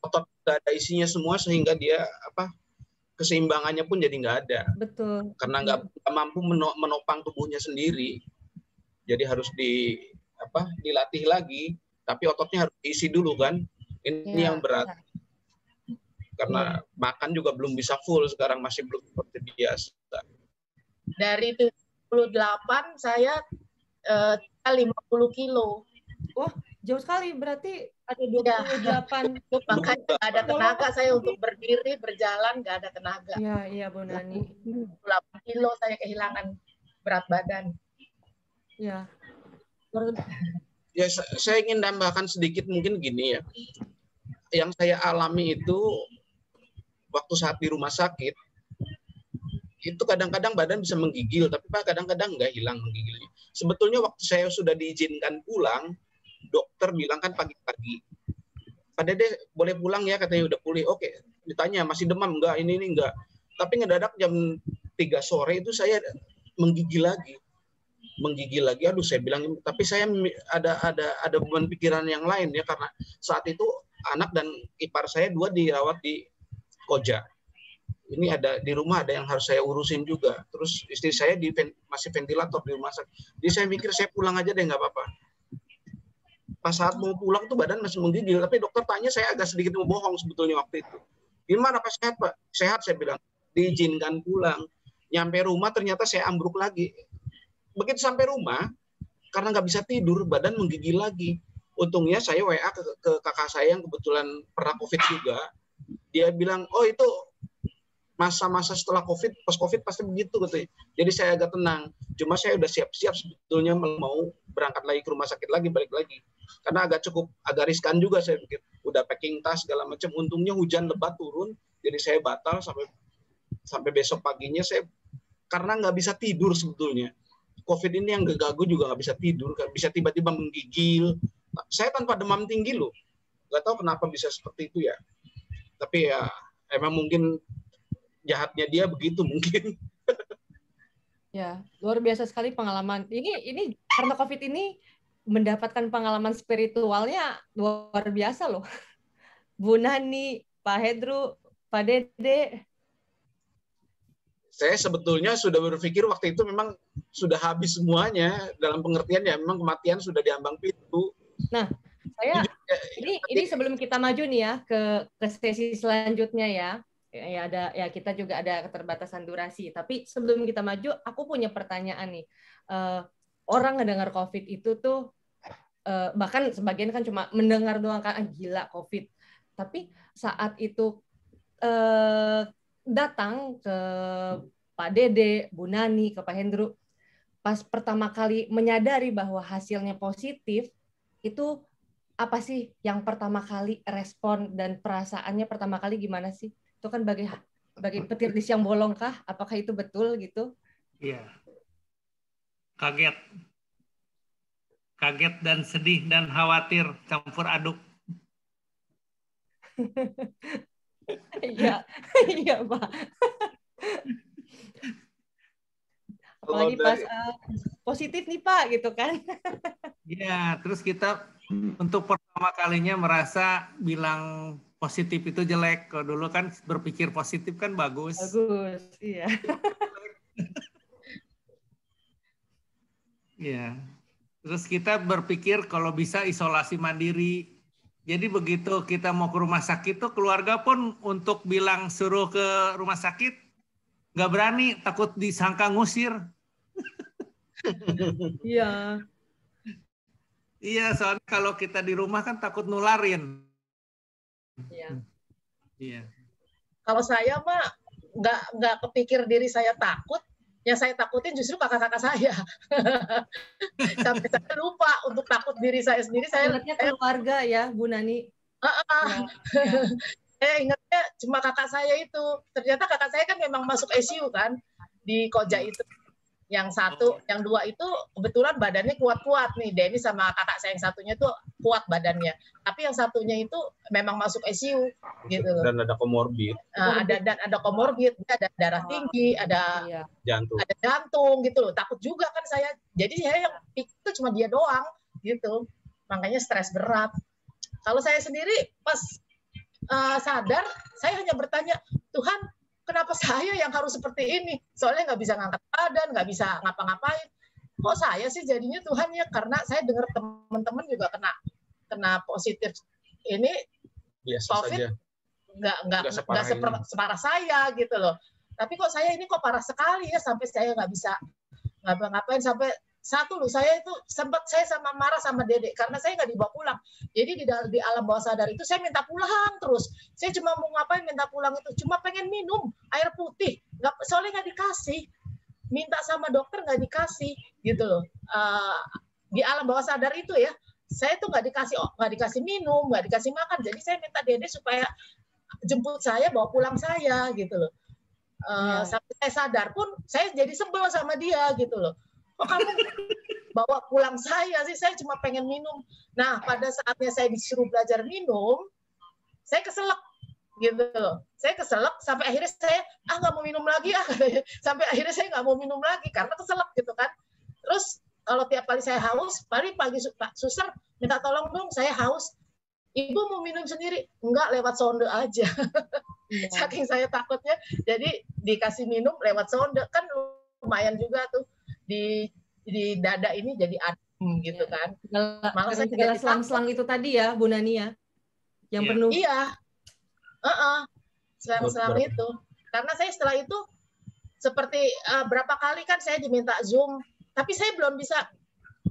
otot nggak ada isinya semua sehingga dia keseimbangannya pun jadi nggak ada. Betul. Karena nggak mampu menopang tubuhnya sendiri. Jadi harus dilatih lagi. Tapi ototnya harus diisi dulu kan. Ini yang berat. Karena makan juga belum bisa full sekarang, masih belum seperti biasa. Dari 78 saya 50 kilo. Wah, jauh sekali, berarti ada 28. Makanya nggak ada tenaga saya untuk berdiri, berjalan, nggak ada tenaga. Iya Bu Nani. 8 kilo saya kehilangan berat badan. Ya. Ya, saya ingin tambahkan sedikit mungkin gini ya. Yang saya alami itu waktu saat di rumah sakit, itu kadang-kadang badan bisa menggigil, tapi kadang-kadang nggak hilang menggigilnya. Sebetulnya waktu saya sudah diizinkan pulang, dokter bilang kan pagi-pagi, Pak Dede boleh pulang ya, katanya udah pulih. Oke, ditanya masih demam enggak, ini enggak. Tapi ngedadak jam 3 sore itu saya menggigil lagi. Aduh saya bilang, tapi saya ada beban pikiran yang lain ya, karena saat itu anak dan ipar saya 2 dirawat di Koja. Ini di rumah ada yang harus saya urusin juga. Terus istri saya masih ventilator di rumah sakit. Jadi saya mikir saya pulang aja deh, nggak apa-apa. Pas saat mau pulang tuh badan masih menggigil, tapi dokter tanya, saya agak sedikit membohong sebetulnya waktu itu. Gimana Pak, sehat Pak? Sehat, saya bilang. Diizinkan pulang. Nyampe rumah ternyata saya ambruk lagi. Begitu sampai rumah, karena nggak bisa tidur, badan menggigil lagi. Untungnya saya WA ke kakak saya yang kebetulan pernah COVID juga. Dia bilang, oh itu masa-masa setelah COVID, pas COVID pasti begitu gitu. Jadi saya agak tenang. Cuma saya udah siap-siap sebetulnya mau berangkat lagi ke rumah sakit lagi, balik lagi. Karena agak riskan juga saya pikir. Udah packing tas segala macam. Untungnya hujan lebat turun, jadi saya batal sampai besok paginya saya karena nggak bisa tidur sebetulnya. COVID ini yang ganggu juga nggak bisa tidur, bisa tiba-tiba menggigil. Saya tanpa demam tinggi loh. Nggak tahu kenapa bisa seperti itu ya. Tapi ya emang mungkin jahatnya dia begitu mungkin. Ya, luar biasa sekali pengalaman. Ini karena COVID ini mendapatkan pengalaman spiritualnya luar biasa loh. Bu Nani, Pak Hendro, Pak Dede. Saya sebetulnya sudah berpikir waktu itu memang sudah habis semuanya, dalam pengertian ya memang kematian sudah diambang pintu. Nah, saya ini sebelum kita maju nih ya ke sesi selanjutnya ya. Kita juga ada keterbatasan durasi. Tapi sebelum kita maju, aku punya pertanyaan nih. Orang ngedengar COVID itu tuh bahkan sebagian kan cuma mendengar doang kan, gila COVID. Tapi saat itu datang ke Pak Dede, Bu Nani, ke Pak Hendro, pas pertama kali menyadari bahwa hasilnya positif, itu apa sih yang pertama kali respon dan perasaannya pertama kali gimana sih? Itu kan bagi petir di siang bolong kah? Apakah itu betul gitu? Iya. Kaget dan sedih dan khawatir campur aduk. Iya, iya Pak. Apalagi pas positif nih Pak gitu kan? Iya, terus kita untuk pertama kalinya merasa bilang positif itu jelek. Kalau dulu kan berpikir positif kan bagus. Bagus, iya. Iya. Terus kita berpikir kalau bisa isolasi mandiri. Jadi begitu kita mau ke rumah sakit tuh keluarga pun untuk bilang suruh ke rumah sakit nggak berani, takut disangka ngusir. Iya. Iya, soalnya kalau kita di rumah kan takut nularin. Iya. Iya. Kalau saya mah nggak kepikir diri saya takut, yang saya takutin justru kakak-kakak saya. Sampai saya lupa untuk takut diri saya sendiri. Saya keluarga ya, Bu Nani. Saya ingatnya cuma kakak saya itu. Ternyata kakak saya kan memang masuk ICU kan di Koja itu. Yang satu, yang dua itu kebetulan badannya kuat-kuat nih. Denny sama kakak saya yang satunya tuh kuat badannya. Tapi yang satunya itu memang masuk ICU gitu. Dan ada komorbid. Ada komorbid, ada darah tinggi, ada jantung gitu loh. Takut juga kan saya. Jadi saya yang itu cuma dia doang gitu. Makanya stres berat. Kalau saya sendiri pas sadar, saya hanya bertanya, Tuhan, kenapa saya yang harus seperti ini? Soalnya nggak bisa ngangkat badan, nggak bisa ngapa-ngapain. Kok saya sih jadinya Tuhan ya? Karena saya dengar teman-teman juga kena positif ini biasa COVID, saja. Nggak separah saya gitu loh. Tapi kok saya ini kok parah sekali ya sampai saya nggak bisa ngapa-ngapain. Sampai satu loh, saya itu sempat saya sama marah sama Dedek karena saya nggak dibawa pulang. Jadi di alam bawah sadar itu saya minta pulang terus. Saya cuma mau ngapain minta pulang itu, cuma pengen minum air putih. Soalnya nggak dikasih, minta sama dokter nggak dikasih gitu loh. Di alam bawah sadar itu ya, saya tuh nggak dikasih minum, nggak dikasih makan. Jadi saya minta Dedek supaya jemput saya, bawa pulang saya gitu loh. Sampai saya sadar pun saya jadi sebel sama dia gitu loh. Kok kamu bawa pulang saya sih? Saya cuma pengen minum. Nah, pada saatnya saya disuruh belajar minum, saya keselak gitu loh. Saya keselak sampai akhirnya saya nggak mau minum lagi sampai akhirnya saya nggak mau minum lagi karena keselak gitu kan. Terus kalau tiap kali saya haus, paling pagi Pak Suster minta tolong dong, saya haus. Ibu mau minum sendiri? Enggak, lewat sonde aja. Saking saya takutnya, jadi dikasih minum lewat sonde kan lumayan juga tuh. Di dada ini jadi adem gitu kan. Malah saya segala selang-selang itu tadi ya, Bu Nani ya, yang penuh. Iya, selang-selang itu. Karena saya setelah itu seperti berapa kali kan saya diminta Zoom, tapi saya belum bisa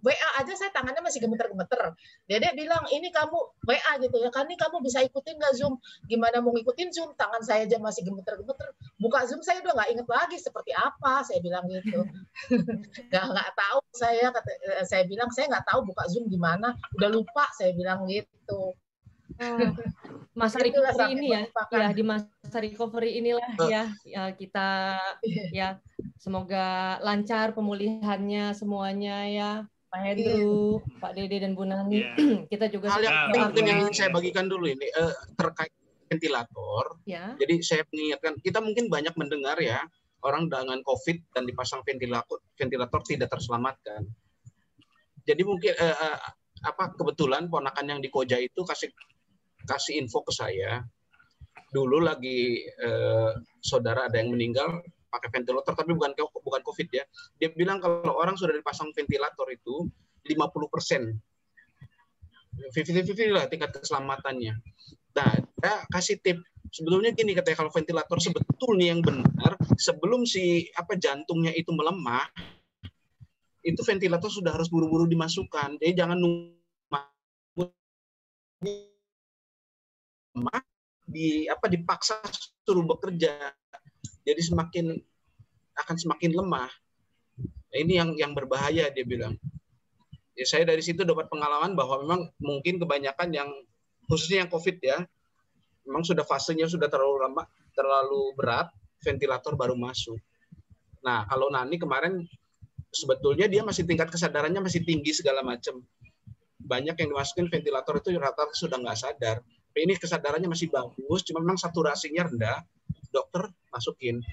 WA aja saya tangannya masih gemeter-gemeter. Dia bilang, ini kamu WA gitu ya, kan ini kamu bisa ikutin nggak Zoom? Gimana mau ngikutin Zoom? Tangan saya aja masih gemeter-gemeter. Buka Zoom saya udah nggak inget lagi seperti apa, saya bilang gitu. nggak tahu saya bilang saya nggak tahu buka Zoom gimana, udah lupa saya bilang gitu. Masa recovery ini ya di masa recovery inilah ya kita ya semoga lancar pemulihannya semuanya ya Pak Hendro, Pak Dede dan Bu Nani. Kita juga hal yang penting yang ingin saya bagikan dulu ini terkait ventilator. Jadi saya mengingatkan kita mungkin banyak mendengar ya orang dengan COVID dan dipasang ventilator tidak terselamatkan. Jadi mungkin kebetulan ponakan yang di Koja itu kasih info ke saya dulu lagi saudara ada yang meninggal pakai ventilator tapi bukan COVID ya. Dia bilang kalau orang sudah dipasang ventilator itu 50%. 50-50 lah tingkat keselamatannya. Nah, saya kasih tip. Sebetulnya gini katanya kalau ventilator sebetulnya yang benar sebelum jantungnya itu melemah itu ventilator sudah harus buru-buru dimasukkan. Jadi jangan nunggu dipaksa suruh bekerja, jadi akan semakin lemah. Nah, ini yang berbahaya dia bilang. Ya, saya dari situ dapat pengalaman bahwa memang mungkin kebanyakan yang khususnya yang COVID ya, memang sudah fasenya sudah terlalu berat, ventilator baru masuk. Nah kalau Nani kemarin sebetulnya dia masih tingkat kesadarannya masih tinggi segala macam. Banyak yang dimasukin ventilator itu rata-rata sudah nggak sadar. Ini kesadarannya masih bagus, cuma memang saturasinya rendah. Dokter masukin.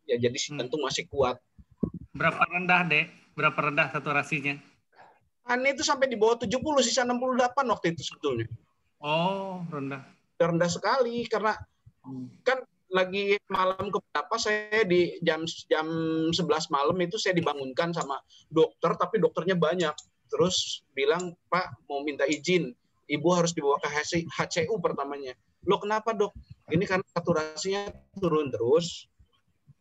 Ya jadi jantung masih kuat. Berapa rendah, Dek? Berapa rendah saturasinya? Aneh itu sampai di bawah 70, sisa 68 waktu itu sebetulnya. Oh, rendah. Rendah sekali karena kan lagi malam keberapa saya di jam 11 malam itu saya dibangunkan sama dokter, tapi dokternya banyak. Terus bilang, Pak mau minta izin. Ibu harus dibawa ke HCU pertamanya. Loh kenapa dok? Ini karena saturasinya turun terus.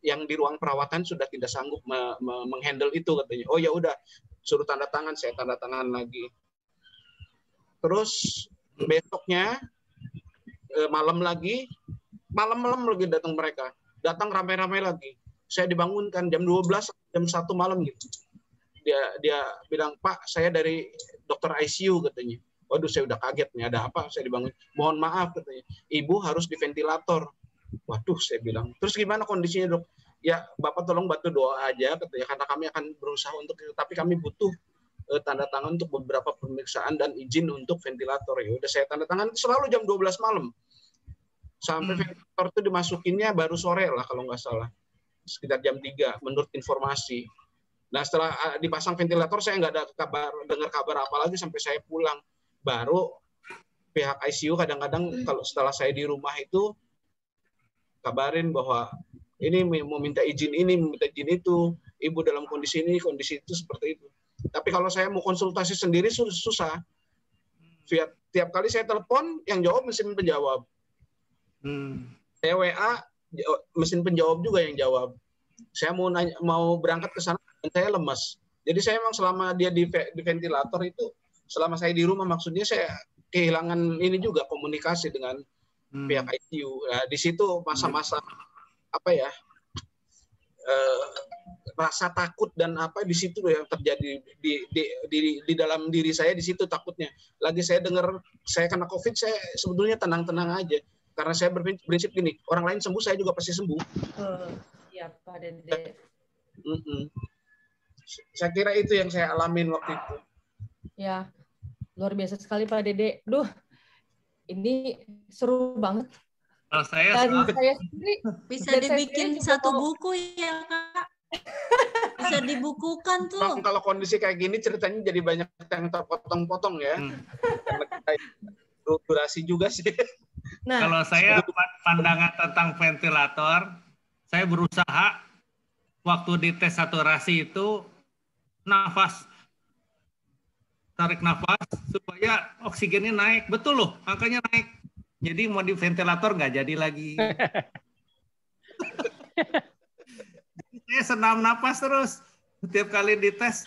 Yang di ruang perawatan sudah tidak sanggup menghandle itu katanya. Oh ya udah, suruh tanda tangan, saya tanda tangan lagi. Terus besoknya malam lagi datang mereka. Datang ramai-ramai lagi. Saya dibangunkan jam 12, jam 1 malam gitu. Dia bilang, Pak, saya dari dokter ICU katanya. Waduh, saya udah kaget nih, ada apa? Saya dibangun. Mohon maaf katanya. Ibu harus di ventilator. Waduh, saya bilang. Terus gimana kondisinya, Dok? Ya, Bapak tolong bantu doa aja katanya karena kami akan berusaha untuk itu, tapi kami butuh tanda tangan untuk beberapa pemeriksaan dan izin untuk ventilator. Ya udah saya tanda tangan selalu jam 12 malam. Sampai ventilator itu dimasukinnya baru sore lah kalau nggak salah. Sekitar jam 3 menurut informasi. Nah, setelah dipasang ventilator saya nggak ada dengar kabar apa lagi sampai saya pulang. Baru pihak ICU kadang-kadang kalau setelah saya di rumah itu kabarin bahwa ini mau minta izin ini, minta izin itu, ibu dalam kondisi ini, kondisi itu seperti itu. Tapi kalau saya mau konsultasi sendiri susah. Tiap kali saya telepon, yang jawab mesin penjawab. Saya WA, mesin penjawab juga yang jawab. Saya mau berangkat ke sana, dan saya lemas. Jadi saya memang selama dia di ventilator itu, selama saya di rumah maksudnya saya kehilangan ini juga komunikasi dengan pihak ICU. Nah, di situ masa-masa rasa takut dan di situ yang terjadi di dalam diri saya, di situ takutnya. Lagi saya dengar saya kena COVID, saya sebetulnya tenang-tenang aja karena saya berprinsip gini, orang lain sembuh saya juga pasti sembuh. Iya Pak Dede. Saya kira itu yang saya alamin waktu itu. Ya, luar biasa sekali Pak Dede. Duh, ini seru banget. Kalau saya sendiri bisa dibikin satu buku ya Kak. Bisa dibukukan tuh. Kalau kondisi kayak gini ceritanya jadi banyak yang terpotong-potong ya. Karena kita durasi juga sih. Nah, kalau saya pandangan tentang ventilator, saya berusaha waktu dites saturasi itu tarik nafas supaya oksigennya naik. Betul loh, angkanya naik. Jadi mau di ventilator nggak jadi lagi. Jadi saya senam napas terus. Setiap kali dites,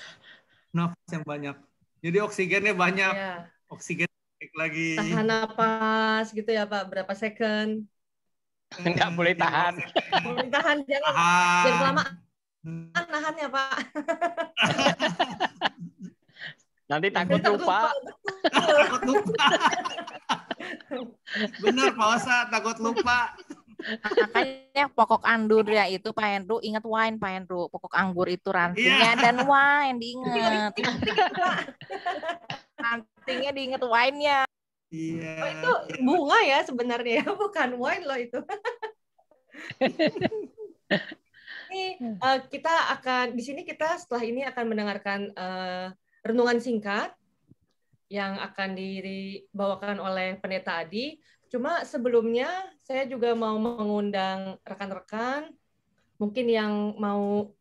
nafas yang banyak. Jadi oksigennya banyak. Ya. Oksigen naik lagi. Tahan napas gitu ya Pak, berapa second? Nggak boleh tahan. Boleh tahan, jangan kelamaan nahan ya Pak. Nanti takut lupa. Takut lupa. Benar Pak Osa, takut lupa. Makanya pokok anggur ya itu Pak Hendro, ingat wine Pak Hendro. Pokok anggur itu rantingnya dan wine diingat. Rantingnya diingat wine-nya. Iya. Oh, itu bunga ya sebenarnya, bukan wine loh itu. Ini kita akan di sini kita setelah ini akan mendengarkan renungan singkat yang akan dibawakan oleh Pendeta Adi. Cuma sebelumnya saya juga mau mengundang rekan-rekan mungkin yang mau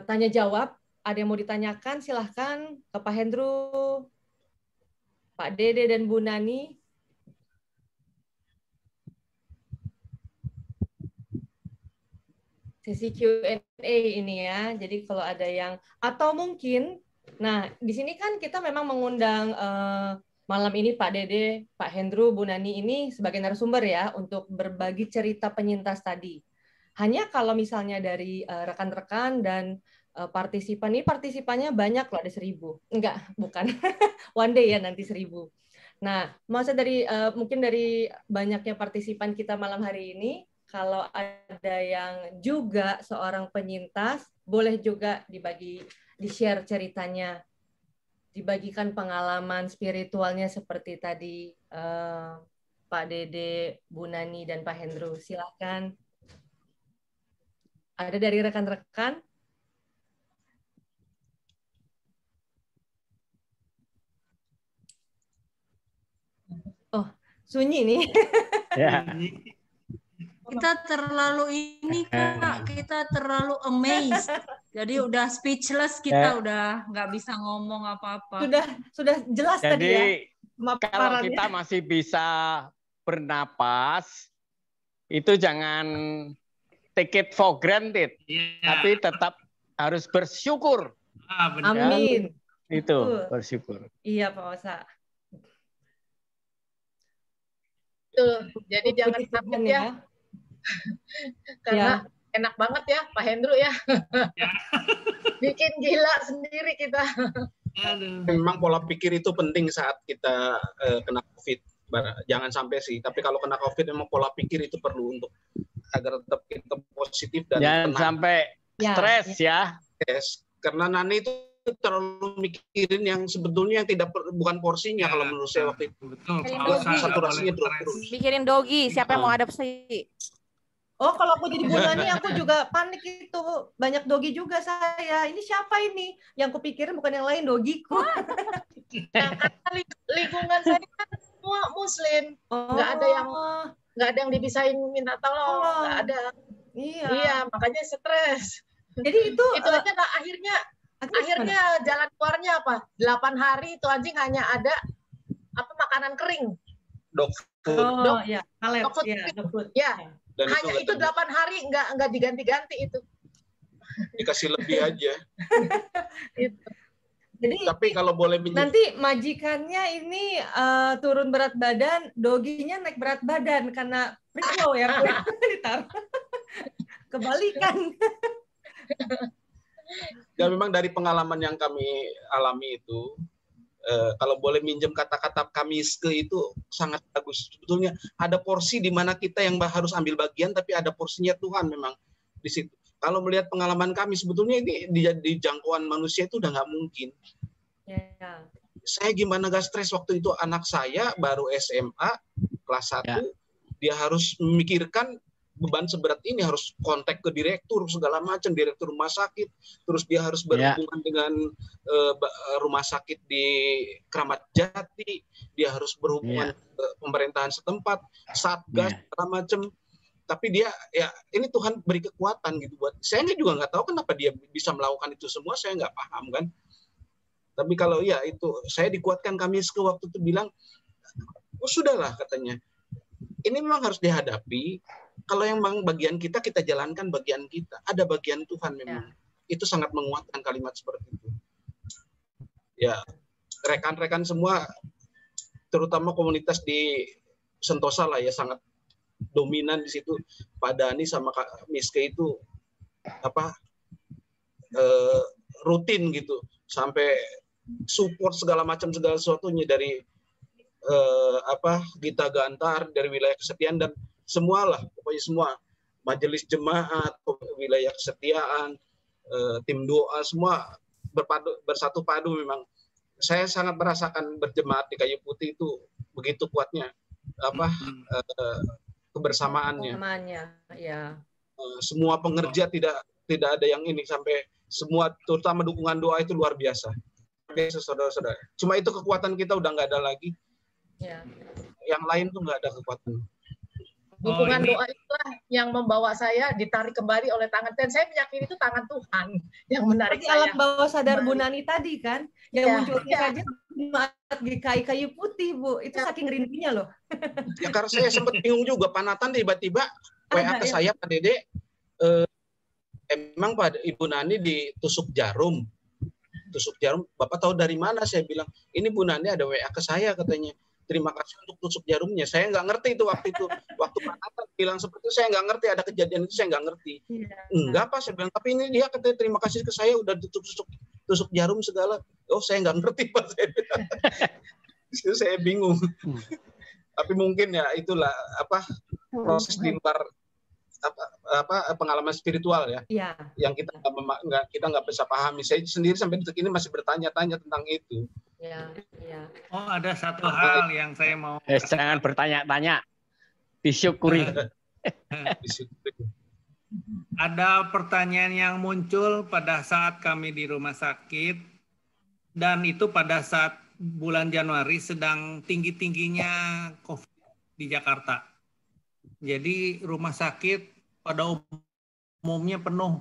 tanya jawab, ada yang mau ditanyakan silahkan ke Pak Hendro, Pak Dede dan Bu Nani. Sesi Q&A ini ya. Jadi kalau ada yang atau mungkin, nah di sini kan kita memang mengundang malam ini Pak Dede, Pak Hendro, Bu Nani ini sebagai narasumber ya untuk berbagi cerita penyintas tadi. Hanya kalau misalnya dari rekan-rekan dan partisipan, ini partisipannya banyak loh, ada 1.000. Enggak, bukan. One day ya nanti 1.000. Nah, masa dari mungkin dari banyaknya partisipan kita malam hari ini, kalau ada yang juga seorang penyintas, boleh juga di-share ceritanya, dibagikan pengalaman spiritualnya seperti tadi Pak Dede, Bu Nani, dan Pak Hendro. Silakan. Ada dari rekan-rekan? Oh, sunyi nih. Ya. Kita terlalu ini Kak, kita terlalu amazed. Jadi udah speechless kita, udah nggak bisa ngomong apa-apa. Sudah jelas tadi ya. Kalau kita masih bisa bernapas, itu jangan take it for granted, tapi tetap harus bersyukur. Amin. Itu bersyukur. Iya Pak Osa. Jadi jangan takut ya. Karena enak banget ya Pak Hendro ya. Bikin gila sendiri kita. Memang pola pikir itu penting saat kita kena COVID. Jangan sampai sih. Tapi kalau kena COVID memang pola pikir itu perlu untuk agar tetap kita positif dan jangan tenang. sampai stres ya. Yes. Karena Nani itu terlalu mikirin yang sebetulnya yang bukan porsinya kalau menurut saya waktu itu. Betul. Saturasinya terus. Mikirin dogi, siapa yang mau adopsi? Oh, kalau aku jadi Bu Nani, aku juga panik itu. Banyak dogi juga saya. Ini siapa ini? Yang kupikirin bukan yang lain, dogiku. Nah, karena lingkungan saya kan semua Muslim. Nggak ada yang dibisain minta tolong. Nggak ada. Iya, makanya stres. Jadi itu aja nggak akhirnya jalan keluarnya apa? 8 hari itu anjing hanya ada makanan kering. Dog food. Oh, iya, dog food. Ya. Dan hanya itu 8 hari nggak diganti-ganti itu. Dikasih lebih aja. Jadi tapi kalau boleh nanti majikannya ini turun berat badan, doginya naik berat badan karena free ya ditaruh. Kebalikan. Dan memang dari pengalaman yang kami alami itu, kalau boleh minjem kata-kata kamiske itu sangat bagus. Sebetulnya ada porsi di mana kita yang harus ambil bagian, tapi ada porsinya Tuhan memang di situ. Kalau melihat pengalaman kami, sebetulnya ini di jangkauan manusia itu udah nggak mungkin. Ya. Saya gimana gak stres waktu itu, anak saya baru SMA kelas 1, dia harus memikirkan beban seberat ini, harus kontak ke direktur segala macam, direktur rumah sakit, terus dia harus berhubungan dengan rumah sakit di Kramat Jati, dia harus berhubungan ke pemerintahan setempat, satgas segala macam. Tapi dia ini Tuhan beri kekuatan gitu buat saya. Juga nggak tahu kenapa dia bisa melakukan itu semua, saya nggak paham kan. Tapi kalau itu saya dikuatkan, kami waktu itu bilang, oh sudahlah katanya, ini memang harus dihadapi. Kalau yang bagian kita jalankan bagian kita. Ada bagian Tuhan memang. Itu sangat menguatkan kalimat seperti itu. ya rekan-rekan semua, terutama komunitas di Sentosa lah ya, sangat dominan di situ. Pak Dani sama Kak Miske itu rutin gitu, sampai support segala sesuatunya dari Gita Gantar, dari wilayah kesetiaan, dan semualah, pokoknya semua majelis jemaat, wilayah kesetiaan, tim doa, semua bersatu padu. Memang saya sangat merasakan berjemaat di Kayu Putih itu begitu kuatnya kebersamaannya. Ya. Semua pengerja tidak ada yang ini, sampai semua, terutama dukungan doa itu luar biasa. Saudara-saudara, cuma itu kekuatan kita udah nggak ada lagi. Ya. Yang lain tuh nggak ada kekuatan. Dukungan doa itulah yang membawa saya ditarik kembali oleh tangan, dan saya meyakini itu tangan Tuhan yang menarik saya. Alam bawah sadar Bu Nani tadi kan, yang munculnya saja di Kayu Putih, Bu. Itu saking rindunya loh. Ya karena saya sempat bingung juga, Pak Nathan tiba-tiba WA ke saya, Pak Dede, emang Pak Ibu Nani ditusuk jarum. Tusuk jarum, Bapak tahu dari mana? Saya bilang, ini Bu Nani ada WA ke saya katanya. Terima kasih untuk tusuk jarumnya. Saya nggak ngerti itu waktu itu. Waktu Pak Nathan bilang seperti itu, saya nggak ngerti, ada kejadian itu saya nggak ngerti. Enggak Pak, saya bilang, tapi ini dia katanya terima kasih ke saya udah tusuk jarum segala. Oh, saya nggak ngerti Pak. Saya bingung. Tapi mungkin ya itulah proses di luar pengalaman spiritual ya. Yang kita nggak bisa pahami. Saya sendiri sampai detik ini masih bertanya-tanya tentang itu. Oh, ada satu hal yang saya mau. Jangan bertanya-tanya, disyukuri. Ada pertanyaan yang muncul pada saat kami di rumah sakit, dan itu pada saat bulan Januari sedang tinggi-tingginya COVID di Jakarta. Jadi rumah sakit pada umumnya penuh,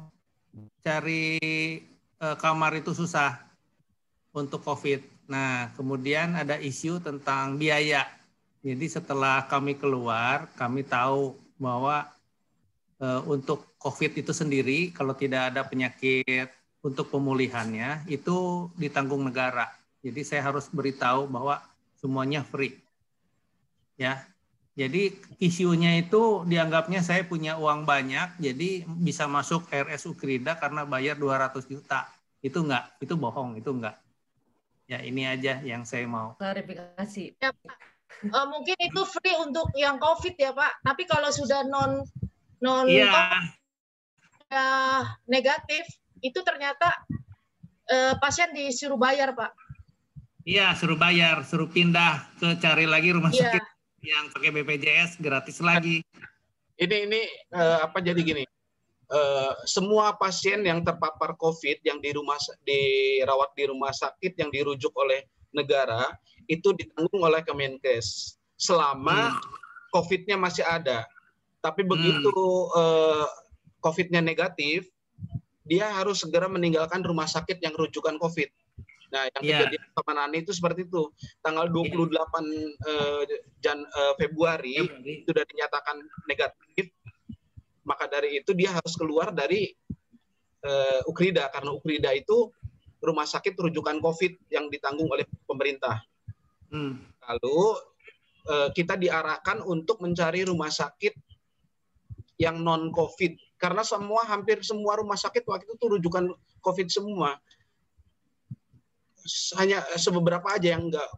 cari kamar itu susah untuk COVID. Nah, kemudian ada isu tentang biaya. Jadi setelah kami keluar, kami tahu bahwa untuk COVID itu sendiri, kalau tidak ada penyakit untuk pemulihannya, itu ditanggung negara. Jadi saya harus beritahu bahwa semuanya free. Ya. Jadi isunya itu dianggapnya saya punya uang banyak, jadi bisa masuk RS Ukrida karena bayar 200 juta. Itu enggak, itu bohong, itu enggak. Ya ini aja yang saya mau klarifikasi. Ya, mungkin itu free untuk yang COVID ya Pak. Tapi kalau sudah non negatif, itu ternyata pasien disuruh bayar Pak. Iya, suruh bayar, suruh pindah ke cari lagi rumah sakit yang pakai BPJS gratis lagi. Ini jadi gini. Semua pasien yang terpapar COVID yang dirawat di rumah sakit yang dirujuk oleh negara itu ditanggung oleh Kemenkes selama COVID-nya masih ada. Tapi begitu COVID-nya negatif, dia harus segera meninggalkan rumah sakit yang rujukan COVID. Nah, yang kejadian sama Nani itu seperti itu. Tanggal 28 Februari sudah dinyatakan negatif. Maka dari itu dia harus keluar dari Ukrida, karena Ukrida itu rumah sakit rujukan COVID yang ditanggung oleh pemerintah. Lalu kita diarahkan untuk mencari rumah sakit yang non COVID, karena hampir semua rumah sakit waktu itu rujukan COVID semua. Hanya beberapa aja yang enggak.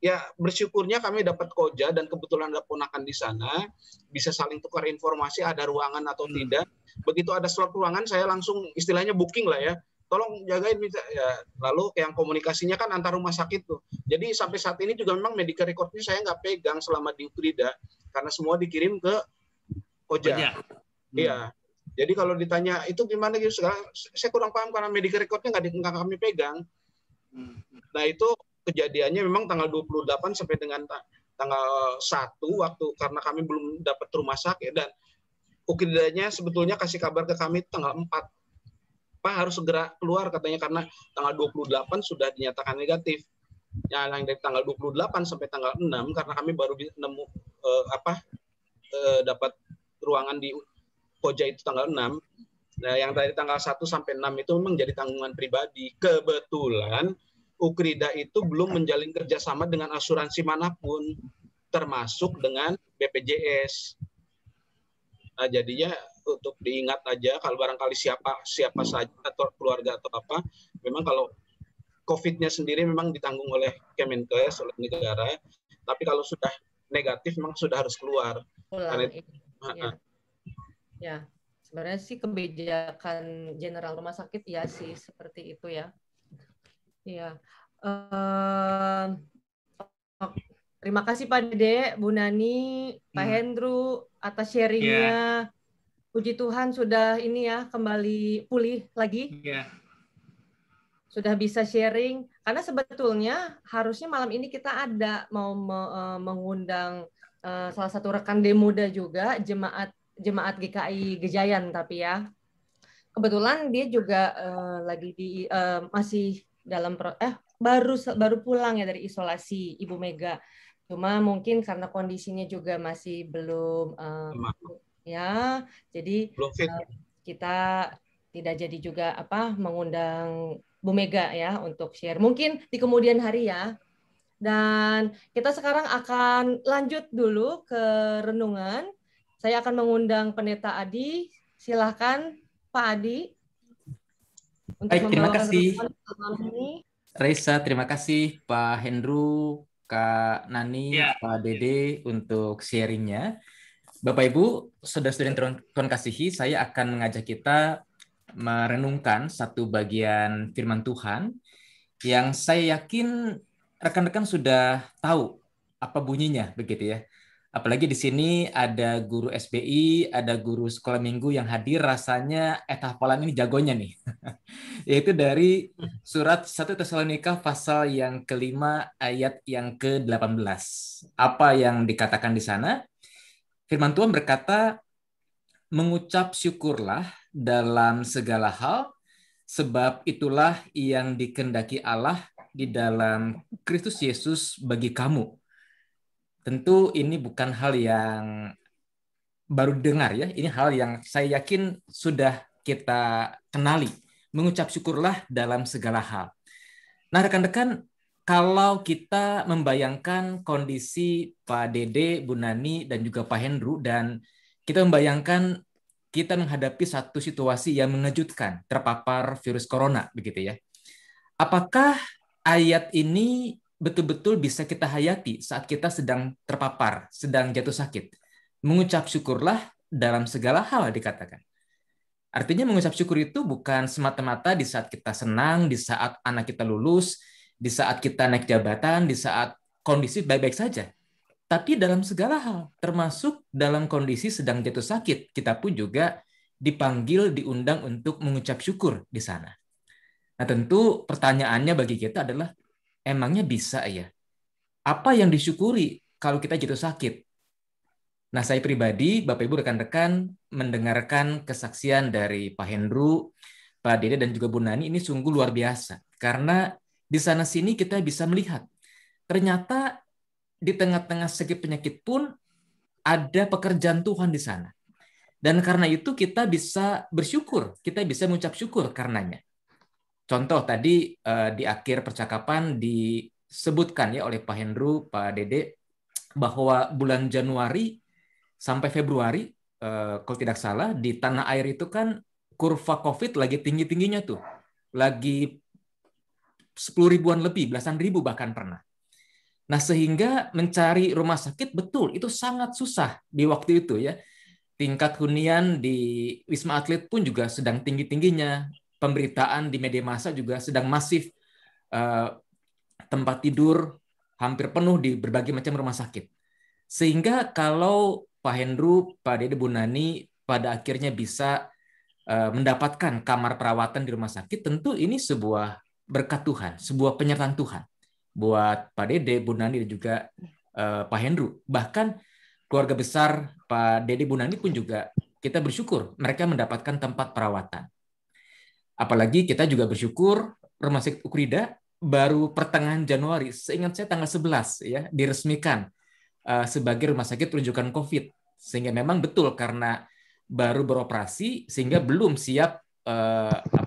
Ya bersyukurnya kami dapat koja dan kebetulan ada ponakan di sana, bisa saling tukar informasi ada ruangan atau tidak. Begitu ada slot ruangan saya langsung istilahnya booking lah ya. Tolong jagain ya. Lalu yang komunikasinya kan antar rumah sakit tuh. Jadi sampai saat ini juga memang medical record-nya saya nggak pegang selama di Ukrida karena semua dikirim ke koja. Iya. Jadi kalau ditanya itu gimana gitu, saya kurang paham karena medical record-nya nggak kami pegang. Nah itu kejadiannya memang tanggal 28 sampai dengan tanggal 1 waktu karena kami belum dapat rumah sakit dan Ukridanya sebetulnya kasih kabar ke kami tanggal 4. Pak harus segera keluar katanya karena tanggal 28 sudah dinyatakan negatif. Ya, yang dari tanggal 28 sampai tanggal 6 karena kami baru nemu dapat ruangan di koja itu tanggal 6. Nah, yang dari tanggal 1 sampai 6 itu memang jadi tanggungan pribadi. Kebetulan Ukrida itu belum menjalin kerjasama dengan asuransi manapun, termasuk dengan BPJS. Nah, jadinya untuk diingat aja kalau barangkali siapa saja atau keluarga atau apa, memang kalau COVID-nya sendiri memang ditanggung oleh Kemenkes, oleh negara, tapi kalau sudah negatif memang sudah harus keluar. Pulang. Ya, sebenarnya sih kebijakan general rumah sakit ya sih seperti itu ya. Ya. Terima kasih Pak Dede, Bu Nani, Pak Hendru atas sharingnya. Puji Tuhan sudah ini ya kembali pulih lagi. Sudah bisa sharing. Karena sebetulnya harusnya malam ini kita ada mau mengundang salah satu rekan Demuda juga, jemaat GKI Gejayan, tapi ya kebetulan dia juga lagi masih dalam baru pulang ya dari isolasi Ibu Mega. Cuma mungkin karena kondisinya juga masih belum ya, jadi kita tidak jadi juga mengundang Bu Mega ya untuk share. Mungkin di kemudian hari ya. Dan kita sekarang akan lanjut dulu ke renungan. Saya akan mengundang Pendeta Adi. Silahkan Pak Adi. Baik, terima kasih. Reza, terima kasih Pak Hendru, Kak Nani, Pak Dede untuk sharingnya. Bapak Ibu, saudara-saudara yang Tuhan kasihi, saya akan mengajak kita merenungkan satu bagian firman Tuhan yang saya yakin rekan-rekan sudah tahu apa bunyinya, begitu ya. Apalagi di sini ada guru SBI, ada guru sekolah minggu yang hadir, rasanya hafalan ini jagonya nih. Yaitu dari surat 1 Tesalonika pasal yang kelima ayat yang ke-18. Apa yang dikatakan di sana? Firman Tuhan berkata, mengucap syukurlah dalam segala hal, sebab itulah yang dikehendaki Allah di dalam Kristus Yesus bagi kamu. Tentu ini bukan hal yang baru dengar ya, ini hal yang saya yakin sudah kita kenali. Mengucap syukurlah dalam segala hal. Nah rekan-rekan, kalau kita membayangkan kondisi Pak Dede, Bu Nani, dan juga Pak Hendru, dan kita membayangkan kita menghadapi satu situasi yang mengejutkan, terpapar virus corona, begitu ya. Apakah ayat ini betul-betul bisa kita hayati saat kita sedang terpapar, sedang jatuh sakit? Mengucap syukurlah dalam segala hal dikatakan. Artinya mengucap syukur itu bukan semata-mata di saat kita senang, di saat anak kita lulus, di saat kita naik jabatan, di saat kondisi baik-baik saja. Tapi dalam segala hal, termasuk dalam kondisi sedang jatuh sakit, kita pun juga dipanggil, diundang untuk mengucap syukur di sana. Nah tentu pertanyaannya bagi kita adalah, emangnya bisa ya? Apa yang disyukuri kalau kita jatuh sakit? Nah saya pribadi, Bapak Ibu rekan-rekan, mendengarkan kesaksian dari Pak Hendru, Pak Dede, dan juga Bu Nani, ini sungguh luar biasa. Karena di sana-sini kita bisa melihat, ternyata di tengah-tengah sakit penyakit pun ada pekerjaan Tuhan di sana. Dan karena itu kita bisa bersyukur, kita bisa mengucap syukur karenanya. Contoh tadi di akhir percakapan disebutkan ya oleh Pak Hendru, Pak Dede, bahwa bulan Januari sampai Februari, kalau tidak salah, di tanah air itu kan kurva COVID lagi tinggi-tingginya tuh. Lagi 10 ribuan lebih, belasan ribu bahkan pernah. Nah, sehingga mencari rumah sakit betul itu sangat susah di waktu itu ya. Tingkat hunian di Wisma Atlet pun juga sedang tinggi-tingginya. Pemberitaan di media massa juga sedang masif. Tempat tidur hampir penuh di berbagai macam rumah sakit. Sehingga kalau Pak Hendru, Pak Dede, Bu Nani pada akhirnya bisa mendapatkan kamar perawatan di rumah sakit, tentu ini sebuah berkat Tuhan, sebuah penyertaan Tuhan buat Pak Dede, Bu Nani, dan juga Pak Hendru. Bahkan keluarga besar Pak Dede, Bu Nani pun juga kita bersyukur mereka mendapatkan tempat perawatan. Apalagi kita juga bersyukur Rumah Sakit Ukrida baru pertengahan Januari, seingat saya tanggal 11 ya, diresmikan sebagai rumah sakit rujukan COVID. Sehingga memang betul karena baru beroperasi sehingga belum siap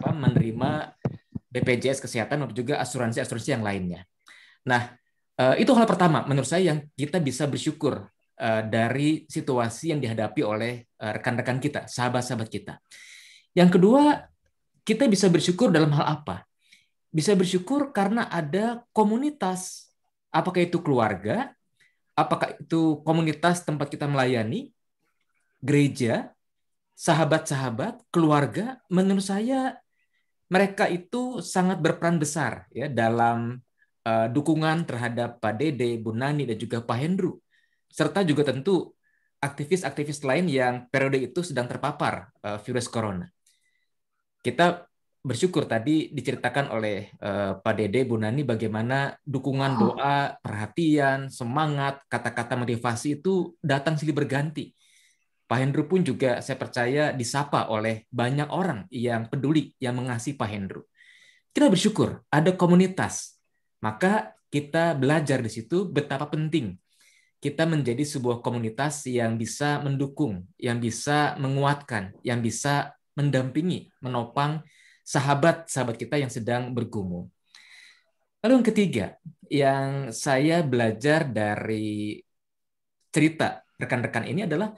menerima BPJS Kesehatan dan juga asuransi-asuransi yang lainnya. Nah, itu hal pertama menurut saya yang kita bisa bersyukur dari situasi yang dihadapi oleh rekan-rekan kita, sahabat-sahabat kita. Yang kedua, kita bisa bersyukur dalam hal apa? Bisa bersyukur karena ada komunitas, apakah itu keluarga, apakah itu komunitas tempat kita melayani, gereja, sahabat-sahabat, keluarga. Menurut saya mereka itu sangat berperan besar ya dalam dukungan terhadap Pak Dede, Bu Nani, dan juga Pak Hendru. Serta juga tentu aktivis-aktivis lain yang periode itu sedang terpapar virus corona. Kita bersyukur tadi diceritakan oleh Pak Dede, Bu Nani, bagaimana dukungan doa, perhatian, semangat, kata-kata motivasi itu datang silih berganti. Pak Hendru pun juga saya percaya disapa oleh banyak orang yang peduli, yang mengasihi Pak Hendru. Kita bersyukur ada komunitas. Maka kita belajar di situ betapa penting kita menjadi sebuah komunitas yang bisa mendukung, yang bisa menguatkan, yang bisa mendampingi, menopang sahabat-sahabat kita yang sedang bergumul. Lalu yang ketiga, yang saya belajar dari cerita rekan-rekan ini adalah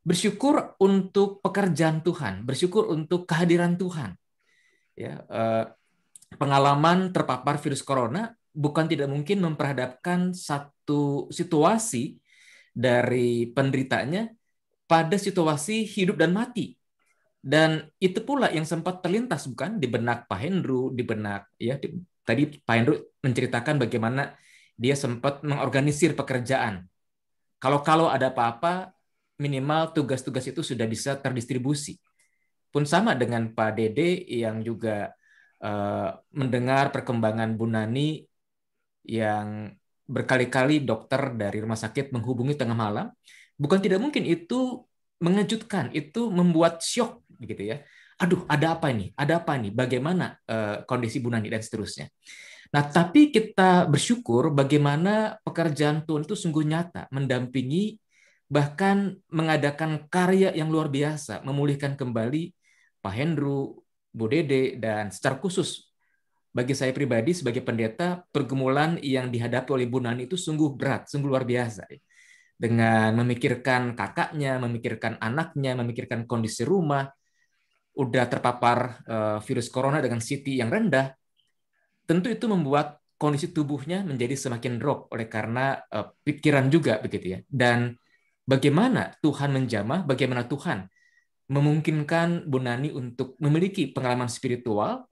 bersyukur untuk pekerjaan Tuhan, bersyukur untuk kehadiran Tuhan. Ya, pengalaman terpapar virus corona bukan tidak mungkin memperhadapkan satu situasi dari penderitanya pada situasi hidup dan mati. Dan itu pula yang sempat terlintas bukan di benak Pak Hendru, di benak ya tadi Pak Hendru menceritakan bagaimana dia sempat mengorganisir pekerjaan. Kalau ada apa-apa, minimal tugas-tugas itu sudah bisa terdistribusi. Pun sama dengan Pak Dede yang juga mendengar perkembangan Bu Nani yang berkali-kali dokter dari rumah sakit menghubungi tengah malam, bukan tidak mungkin itu mengejutkan, itu membuat syok begitu ya. Aduh, ada apa ini? Ada apa nih? Bagaimana kondisi Bu Nani dan seterusnya. Nah, tapi kita bersyukur bagaimana pekerjaan Tuhan itu sungguh nyata, mendampingi, bahkan mengadakan karya yang luar biasa, memulihkan kembali Pak Hendru, Bu Dede, dan secara khusus bagi saya pribadi sebagai pendeta, pergumulan yang dihadapi oleh Bu Nani itu sungguh berat, sungguh luar biasa. Dengan memikirkan kakaknya, memikirkan anaknya, memikirkan kondisi rumah, udah terpapar virus corona dengan CT yang rendah, tentu itu membuat kondisi tubuhnya menjadi semakin drop oleh karena pikiran juga begitu ya. Dan bagaimana Tuhan menjamah, bagaimana Tuhan memungkinkan Bu Nani untuk memiliki pengalaman spiritual,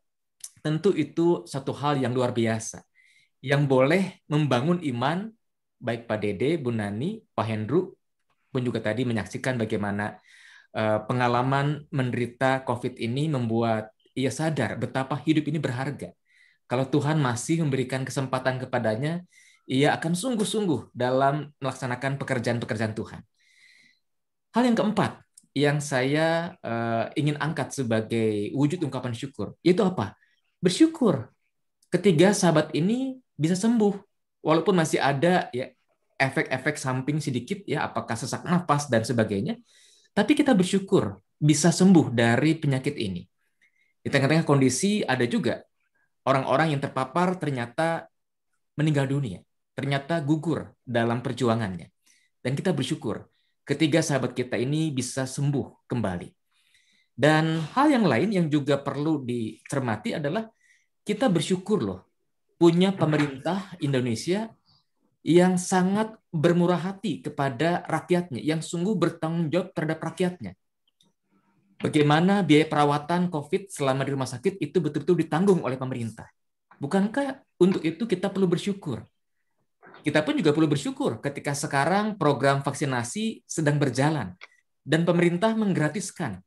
tentu itu satu hal yang luar biasa, yang boleh membangun iman baik Pak Dede, Bu Nani, Pak Hendru pun juga tadi menyaksikan bagaimana pengalaman menderita COVID ini membuat ia sadar betapa hidup ini berharga. Kalau Tuhan masih memberikan kesempatan kepadanya, ia akan sungguh-sungguh dalam melaksanakan pekerjaan-pekerjaan Tuhan. Hal yang keempat yang saya ingin angkat sebagai wujud ungkapan syukur, yaitu apa? Bersyukur ketiga sahabat ini bisa sembuh, walaupun masih ada ya efek-efek samping sedikit ya, apakah sesak nafas dan sebagainya. Tapi kita bersyukur bisa sembuh dari penyakit ini. Di tengah-tengah kondisi ada juga orang-orang yang terpapar ternyata meninggal dunia, ternyata gugur dalam perjuangannya. Dan kita bersyukur ketiga sahabat kita ini bisa sembuh kembali. Dan hal yang lain yang juga perlu dicermati adalah kita bersyukur loh punya pemerintah Indonesia yang sangat bermurah hati kepada rakyatnya, yang sungguh bertanggung jawab terhadap rakyatnya. Bagaimana biaya perawatan COVID selama di rumah sakit itu betul-betul ditanggung oleh pemerintah. Bukankah untuk itu kita perlu bersyukur? Kita pun juga perlu bersyukur ketika sekarang program vaksinasi sedang berjalan dan pemerintah menggratiskan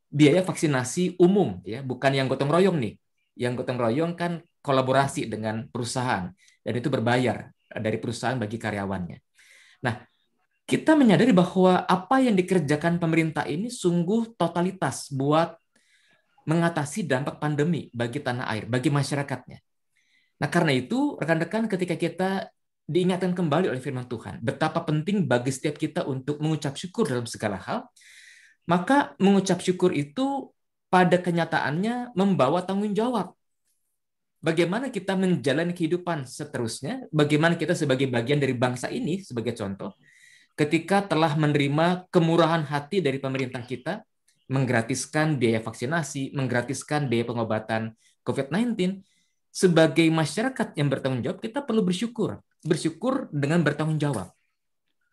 biaya vaksinasi umum, ya, bukan yang gotong royong nih. Yang gotong royong kan kolaborasi dengan perusahaan dan itu berbayar dari perusahaan bagi karyawannya. Nah, kita menyadari bahwa apa yang dikerjakan pemerintah ini sungguh totalitas buat mengatasi dampak pandemi bagi tanah air, bagi masyarakatnya. Nah, karena itu, rekan-rekan, ketika kita diingatkan kembali oleh firman Tuhan, betapa penting bagi setiap kita untuk mengucap syukur dalam segala hal, maka mengucap syukur itu pada kenyataannya membawa tanggung jawab. bagaimana kita menjalani kehidupan seterusnya, bagaimana kita sebagai bagian dari bangsa ini, sebagai contoh, ketika telah menerima kemurahan hati dari pemerintah kita, menggratiskan biaya vaksinasi, menggratiskan biaya pengobatan COVID-19, sebagai masyarakat yang bertanggung jawab, kita perlu bersyukur. Bersyukur dengan bertanggung jawab.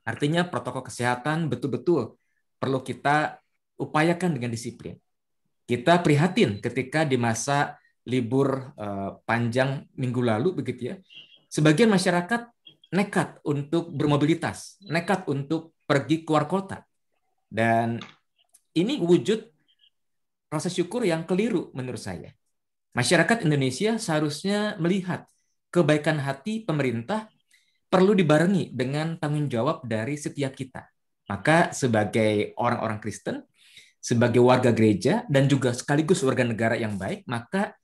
Artinya protokol kesehatan betul-betul perlu kita upayakan dengan disiplin. Kita prihatin ketika di masa libur panjang minggu lalu, begitu ya, sebagian masyarakat nekat untuk bermobilitas, nekat untuk pergi keluar kota. Dan ini wujud rasa syukur yang keliru menurut saya. Masyarakat Indonesia seharusnya melihat kebaikan hati pemerintah perlu dibarengi dengan tanggung jawab dari setiap kita. Maka sebagai orang-orang Kristen, sebagai warga gereja, dan juga sekaligus warga negara yang baik, maka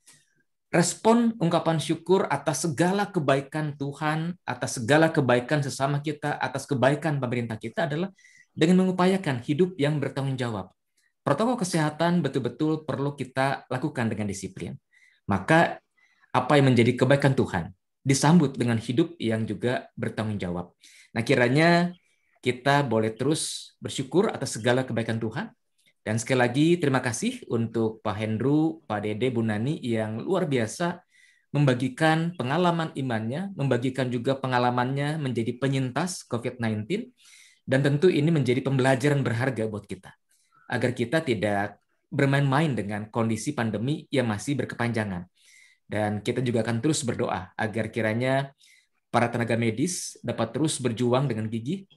respon ungkapan syukur atas segala kebaikan Tuhan, atas segala kebaikan sesama kita, atas kebaikan pemerintah kita adalah dengan mengupayakan hidup yang bertanggung jawab. Protokol kesehatan betul-betul perlu kita lakukan dengan disiplin. Maka apa yang menjadi kebaikan Tuhan disambut dengan hidup yang juga bertanggung jawab. Nah, kiranya kita boleh terus bersyukur atas segala kebaikan Tuhan. Dan sekali lagi terima kasih untuk Pak Hendru, Pak Dede, Bu Nani yang luar biasa membagikan pengalaman imannya, membagikan juga pengalamannya menjadi penyintas COVID-19. Dan tentu ini menjadi pembelajaran berharga buat kita. Agar kita tidak bermain-main dengan kondisi pandemi yang masih berkepanjangan. Dan kita juga akan terus berdoa agar kiranya para tenaga medis dapat terus berjuang dengan gigih.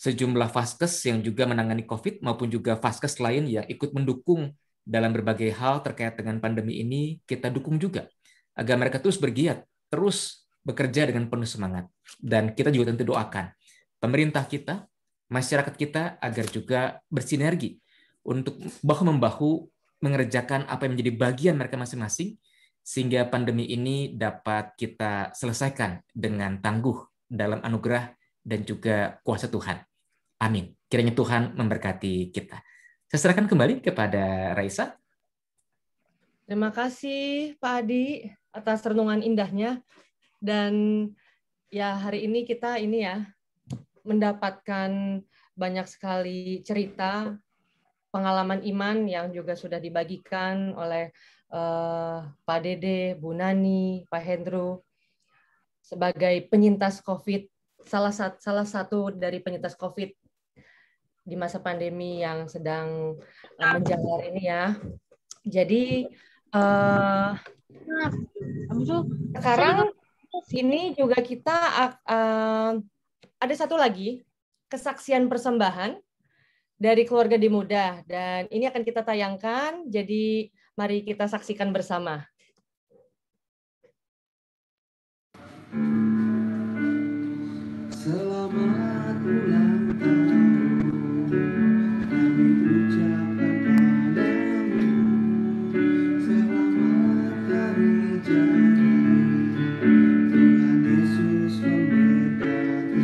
Sejumlah vaskes yang juga menangani COVID maupun juga vaskes lain yang ikut mendukung dalam berbagai hal terkait dengan pandemi ini, kita dukung juga. Agar mereka terus bergiat, terus bekerja dengan penuh semangat. Dan kita juga tentu doakan pemerintah kita, masyarakat kita agar juga bersinergi untuk bahu-membahu mengerjakan apa yang menjadi bagian mereka masing-masing sehingga pandemi ini dapat kita selesaikan dengan tangguh dalam anugerah dan juga kuasa Tuhan. Amin. Kiranya Tuhan memberkati kita. Saya serahkan kembali kepada Raisa. Terima kasih Pak Adi atas renungan indahnya. Dan ya hari ini kita ini ya mendapatkan banyak sekali cerita pengalaman iman yang juga sudah dibagikan oleh Pak Dede, Bu Nani, Pak Hendru sebagai penyintas COVID, salah satu dari penyintas COVID di masa pandemi yang sedang menjalar ini ya. Jadi sekarang ini juga kita ada satu lagi kesaksian persembahan dari keluarga Demuda dan ini akan kita tayangkan. Jadi mari kita saksikan bersama. Selamat ulang tahun kami ucapkan padamu. Selamat hari jadi Tuhan Yesus memberkati.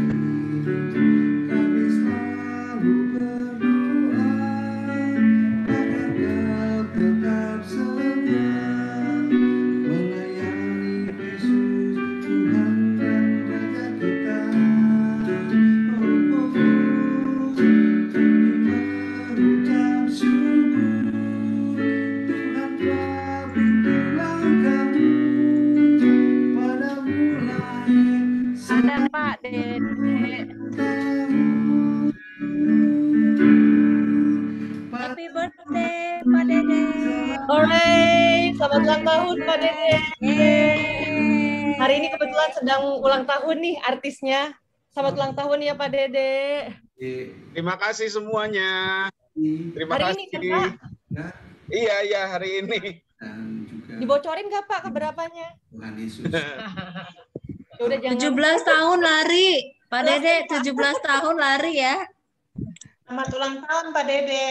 Kami selalu berdoa agar kau tetap setia melayani Yesus Tuhan dan Raja kita. Mengucap syukur Tuhan telah beri langkahmu pada mulai Ada Pak Dede. Happy birthday Pak Dede. Hooray, selamat ulang tahun Pak Dede. Hari ini kebetulan sedang ulang tahun nih artisnya. Selamat ulang tahun ya Pak Dede. Terima kasih semuanya. Terima Hari kasih. ini kan Pak? Iya hari ini. Dibocorin nggak Pak keberapanya? Tuhan Yesus. Ya udah jangan. 17 tahun lari. Pak Dede 17 tahun lari ya. Selamat ulang tahun Pak Dede.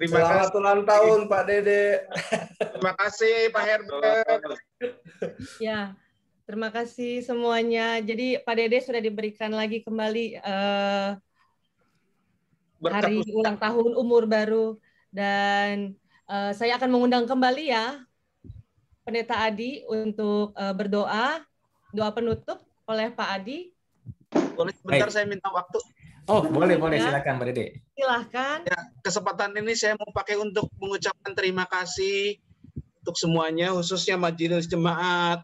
Selamat ulang tahun Pak Dede. Terima kasih Pak Herbert. Ya, terima kasih semuanya. Jadi Pak Dede sudah diberikan lagi kembali hari ulang tahun umur baru dan saya akan mengundang kembali ya Pendeta Adi untuk berdoa, doa penutup oleh Pak Adi. Boleh sebentar saya minta waktu. Oh, boleh, silakan Pak Dede. Silahkan. Ya, kesempatan ini saya mau pakai untuk mengucapkan terima kasih untuk semuanya, khususnya Majelis Jemaat,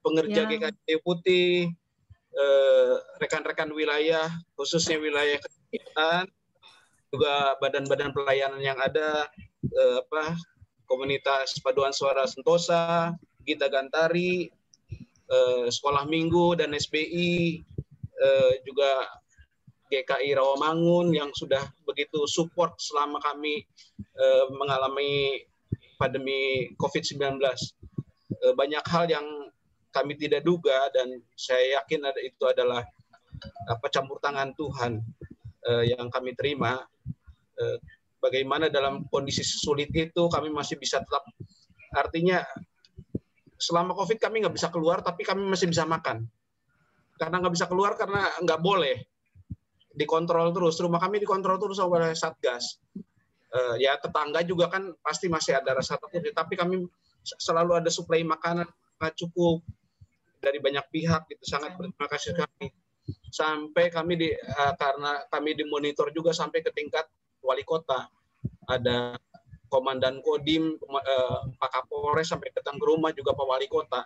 pengerja GKJ Putih, rekan-rekan wilayah, khususnya wilayah kegiatan, juga badan-badan pelayanan yang ada, komunitas Paduan Suara Sentosa, Gita Gantari, Sekolah Minggu dan SBI, juga GKI Rawamangun yang sudah begitu support selama kami mengalami pandemi COVID-19. Banyak hal yang kami tidak duga dan saya yakin itu adalah campur tangan Tuhan yang kami terima. Bagaimana dalam kondisi sulit itu kami masih bisa tetap, artinya selama COVID kami nggak bisa keluar tapi kami masih bisa makan. Karena nggak bisa keluar karena nggak boleh. Dikontrol terus, rumah kami dikontrol terus oleh Satgas. Ya tetangga juga kan pasti masih ada rasa takut, tapi kami selalu ada suplai makanan cukup dari banyak pihak. Itu sangat berterima kasih kami. Sampai kami karena kami dimonitor juga sampai ke tingkat wali kota. Ada Komandan Kodim, Pak Kapolres sampai datang ke rumah, juga Pak Wali Kota.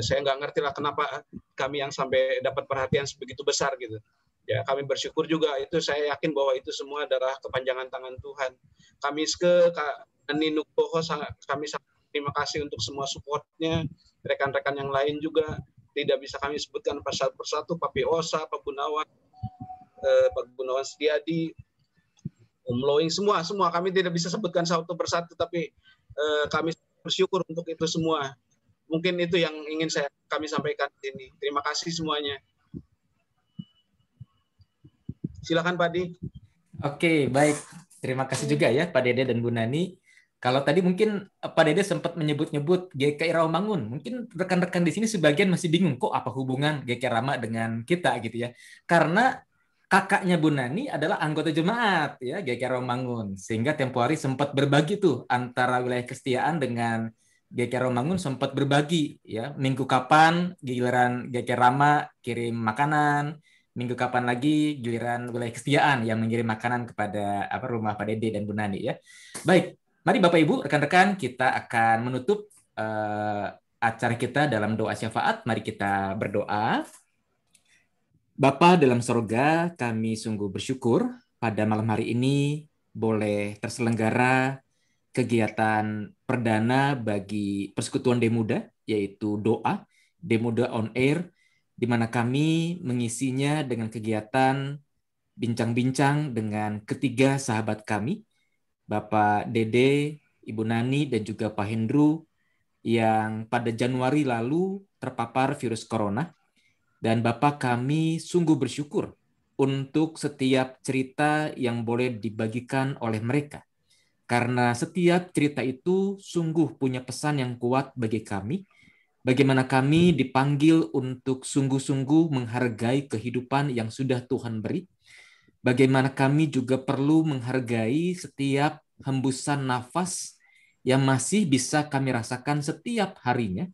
Saya nggak ngerti lah kenapa kami yang sampai dapat perhatian sebegitu besar gitu. Ya, kami bersyukur juga, itu saya yakin bahwa itu semua adalah kepanjangan tangan Tuhan. Kami Kak Nini Nugroho, kami terima kasih untuk semua supportnya, rekan-rekan yang lain juga, tidak bisa kami sebutkan satu persatu, Pak Piosa, Pak Gunawan, Pak Gunawan Setiadi, Om Loing, semua kami tidak bisa sebutkan satu persatu, tapi kami bersyukur untuk itu semua. Mungkin itu yang ingin kami sampaikan di sini. Terima kasih semuanya. Silakan Pak Di. Oke, baik. Terima kasih juga ya Pak Dede dan Bu Nani. Kalau tadi mungkin Pak Dede sempat menyebut-nyebut GKI Rawamangun. Mungkin rekan-rekan di sini sebagian masih bingung, kok apa hubungan GKI Rama dengan kita gitu ya. Karena kakaknya Bu Nani adalah anggota jemaat ya GKI Rawamangun. Sehingga tempo hari sempat berbagi tuh antara wilayah kesetiaan dengan GKI Rawamangun, sempat berbagi ya. Minggu kapan giliran GKI Rama kirim makanan, minggu kapan lagi giliran wilayah kesetiaan yang mengirim makanan kepada rumah Pak Dede dan Bu Nani ya. Baik, mari Bapak Ibu, rekan-rekan, kita akan menutup acara kita dalam doa syafaat. Mari kita berdoa. Bapa dalam sorga, kami sungguh bersyukur pada malam hari ini boleh terselenggara kegiatan perdana bagi Persekutuan Demuda, yaitu doa, Demuda on Air, di mana kami mengisinya dengan kegiatan bincang-bincang dengan ketiga sahabat kami, Bapak Dede, Ibu Nani, dan juga Pak Hendru, yang pada Januari lalu terpapar virus corona. Dan Bapak, kami sungguh bersyukur untuk setiap cerita yang boleh dibagikan oleh mereka. Karena setiap cerita itu sungguh punya pesan yang kuat bagi kami, bagaimana kami dipanggil untuk sungguh-sungguh menghargai kehidupan yang sudah Tuhan beri. Bagaimana kami juga perlu menghargai setiap hembusan nafas yang masih bisa kami rasakan setiap harinya.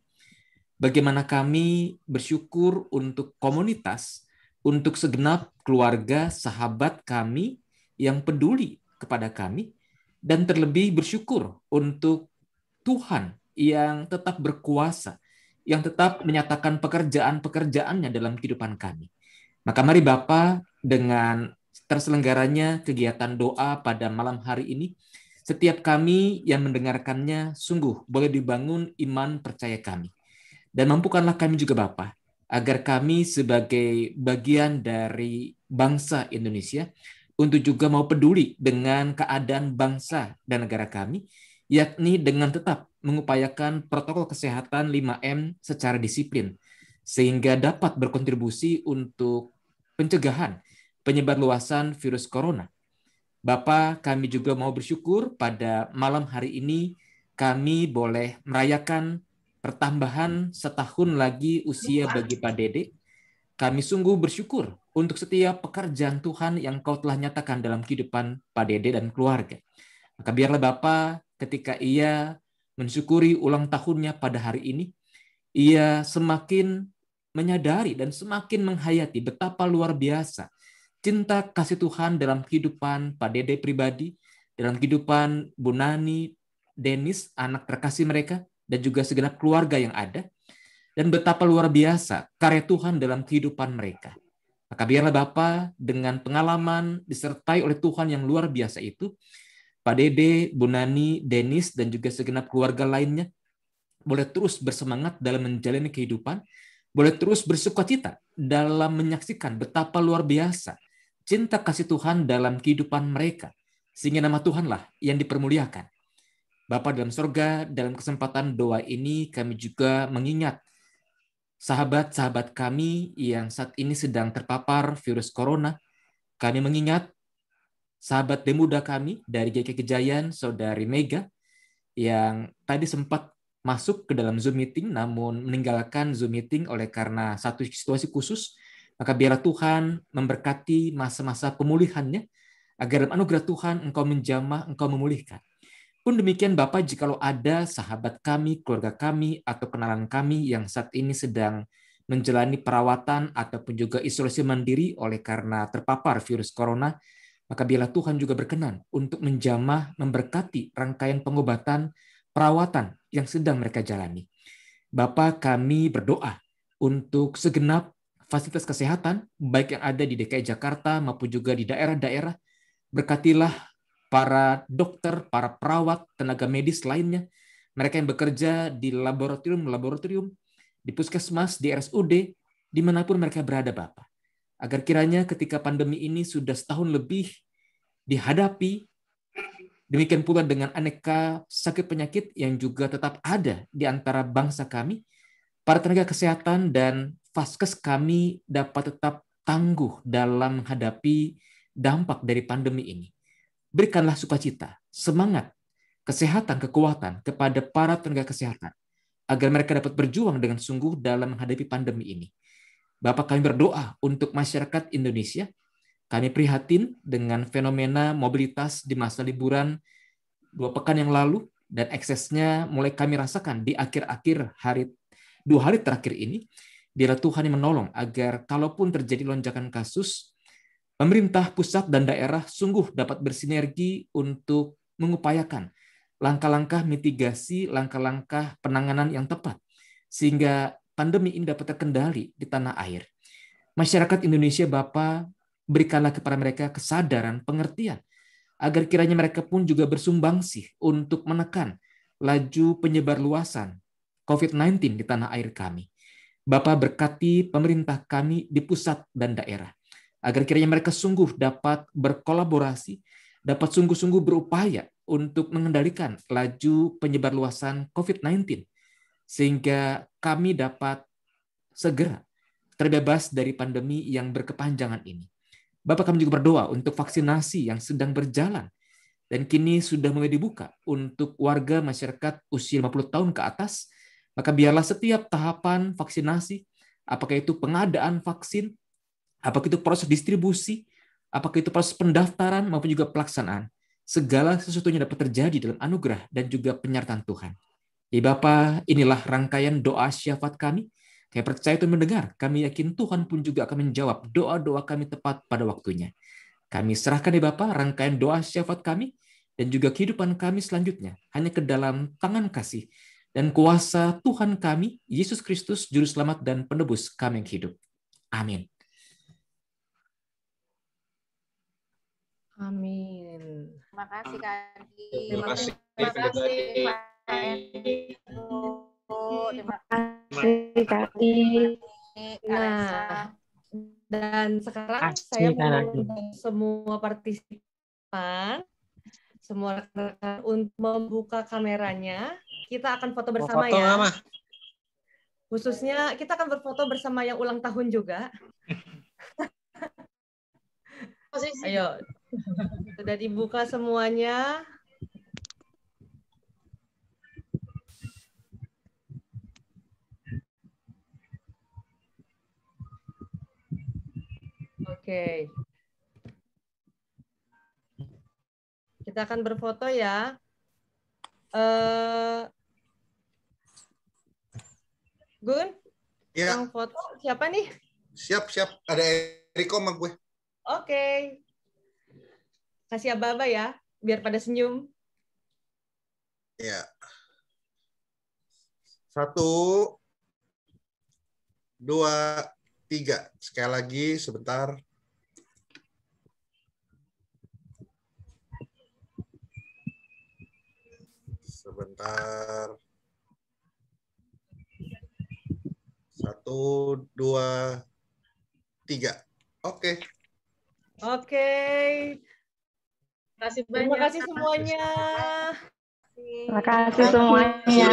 Bagaimana kami bersyukur untuk komunitas, untuk segenap keluarga, sahabat kami yang peduli kepada kami, dan terlebih bersyukur untuk Tuhan yang tetap berkuasa, yang tetap menyatakan pekerjaan-pekerjaannya dalam kehidupan kami. Maka mari Bapa, dengan terselenggaranya kegiatan doa pada malam hari ini, setiap kami yang mendengarkannya sungguh boleh dibangun iman percaya kami. Dan mampukanlah kami juga Bapa, agar kami sebagai bagian dari bangsa Indonesia untuk juga mau peduli dengan keadaan bangsa dan negara kami, yakni dengan tetap mengupayakan protokol kesehatan 5M secara disiplin, sehingga dapat berkontribusi untuk pencegahan penyebarluasan virus corona. Bapa, kami juga mau bersyukur pada malam hari ini kami boleh merayakan pertambahan setahun lagi usia bagi Pak Dede. Kami sungguh bersyukur untuk setiap pekerjaan Tuhan yang Kau telah nyatakan dalam kehidupan Pak Dede dan keluarga. Maka biarlah Bapa, ketika ia mensyukuri ulang tahunnya pada hari ini, ia semakin menyadari dan semakin menghayati betapa luar biasa cinta kasih Tuhan dalam kehidupan Pak Dede pribadi, dalam kehidupan Bu Nani, Denis, anak terkasih mereka, dan juga segenap keluarga yang ada, dan betapa luar biasa karya Tuhan dalam kehidupan mereka. Maka biarlah Bapa dengan pengalaman disertai oleh Tuhan yang luar biasa itu, Pak Dede, Bu Nani, Denis, dan juga segenap keluarga lainnya boleh terus bersemangat dalam menjalani kehidupan, boleh terus bersukacita dalam menyaksikan betapa luar biasa cinta kasih Tuhan dalam kehidupan mereka, sehingga nama Tuhanlah yang dipermuliakan. Bapa dalam sorga, dalam kesempatan doa ini kami juga mengingat sahabat-sahabat kami yang saat ini sedang terpapar virus corona. Kami mengingat sahabat Demuda kami dari GK Kejayan, Saudari Mega, yang tadi sempat masuk ke dalam Zoom meeting namun meninggalkan Zoom meeting oleh karena satu situasi khusus. Maka biarlah Tuhan memberkati masa-masa pemulihannya, agar dalam anugerah Tuhan Engkau menjamah, Engkau memulihkan. Pun demikian Bapak, jikalau ada sahabat kami, keluarga kami, atau kenalan kami yang saat ini sedang menjalani perawatan ataupun juga isolasi mandiri oleh karena terpapar virus corona, maka biarlah Tuhan juga berkenan untuk menjamah, memberkati rangkaian pengobatan, perawatan yang sedang mereka jalani. Bapa, kami berdoa untuk segenap fasilitas kesehatan, baik yang ada di DKI Jakarta maupun juga di daerah-daerah. Berkatilah para dokter, para perawat, tenaga medis lainnya, mereka yang bekerja di laboratorium, di puskesmas, di RSUD, dimanapun mereka berada, Bapak. Agar kiranya ketika pandemi ini sudah setahun lebih dihadapi, demikian pula dengan aneka sakit penyakit yang juga tetap ada di antara bangsa kami, para tenaga kesehatan dan Vaskes kami dapat tetap tangguh dalam menghadapi dampak dari pandemi ini. Berikanlah sukacita, semangat, kesehatan, kekuatan kepada para tenaga kesehatan, agar mereka dapat berjuang dengan sungguh dalam menghadapi pandemi ini. Bapak, kami berdoa untuk masyarakat Indonesia. Kami prihatin dengan fenomena mobilitas di masa liburan 2 pekan yang lalu, dan eksesnya mulai kami rasakan di akhir-akhir 2 hari terakhir ini. Biarlah Tuhan yang menolong agar kalaupun terjadi lonjakan kasus, pemerintah pusat dan daerah sungguh dapat bersinergi untuk mengupayakan langkah-langkah mitigasi, langkah-langkah penanganan yang tepat, sehingga pandemi ini dapat terkendali di tanah air. Masyarakat Indonesia, Bapak, berikanlah kepada mereka kesadaran, pengertian, agar kiranya mereka pun juga bersumbangsi untuk menekan laju penyebar luasan COVID-19 di tanah air kami. Bapak, berkati pemerintah kami di pusat dan daerah, agar kiranya mereka sungguh dapat berkolaborasi, dapat sungguh-sungguh berupaya untuk mengendalikan laju penyebar luasan COVID-19, sehingga kami dapat segera terbebas dari pandemi yang berkepanjangan ini. Bapak, kami juga berdoa untuk vaksinasi yang sedang berjalan dan kini sudah mulai dibuka untuk warga masyarakat usia 50 tahun ke atas. Maka biarlah setiap tahapan vaksinasi, apakah itu pengadaan vaksin, apakah itu proses distribusi, apakah itu proses pendaftaran maupun juga pelaksanaan, segala sesuatunya dapat terjadi dalam anugerah dan juga penyertaan Tuhan. Ya Bapak, inilah rangkaian doa syafaat kami. Kami percaya Tuhan mendengar. Kami yakin Tuhan pun juga akan menjawab doa-doa kami tepat pada waktunya. Kami serahkan ya Bapak rangkaian doa syafaat kami dan juga kehidupan kami selanjutnya hanya ke dalam tangan kasih dan kuasa Tuhan kami, Yesus Kristus, Juru Selamat dan Penebus kami yang hidup. Amin. Amin. Terima kasih Kak Adi. Terima kasih. Terima kasih Pak Hendro. Terima kasih Kak Adi. Nah, dan sekarang saya mengundang semua partisipan, semua rekan-rekan untuk membuka kameranya. Kita akan foto bersama ya. Khususnya kita akan berfoto bersama yang ulang tahun juga. Ayo, sudah dibuka semuanya. Oke. Kita akan berfoto ya. Gun? Ya. Yang foto siapa nih? Siap. Ada Eriko sama gue. Oke. Kasih aba-aba ya, biar pada senyum. Ya. 1, 2, 3. Sekali lagi, sebentar. Sebentar. 1, 2, 3. Oke. Terima kasih semuanya. Terima kasih semuanya.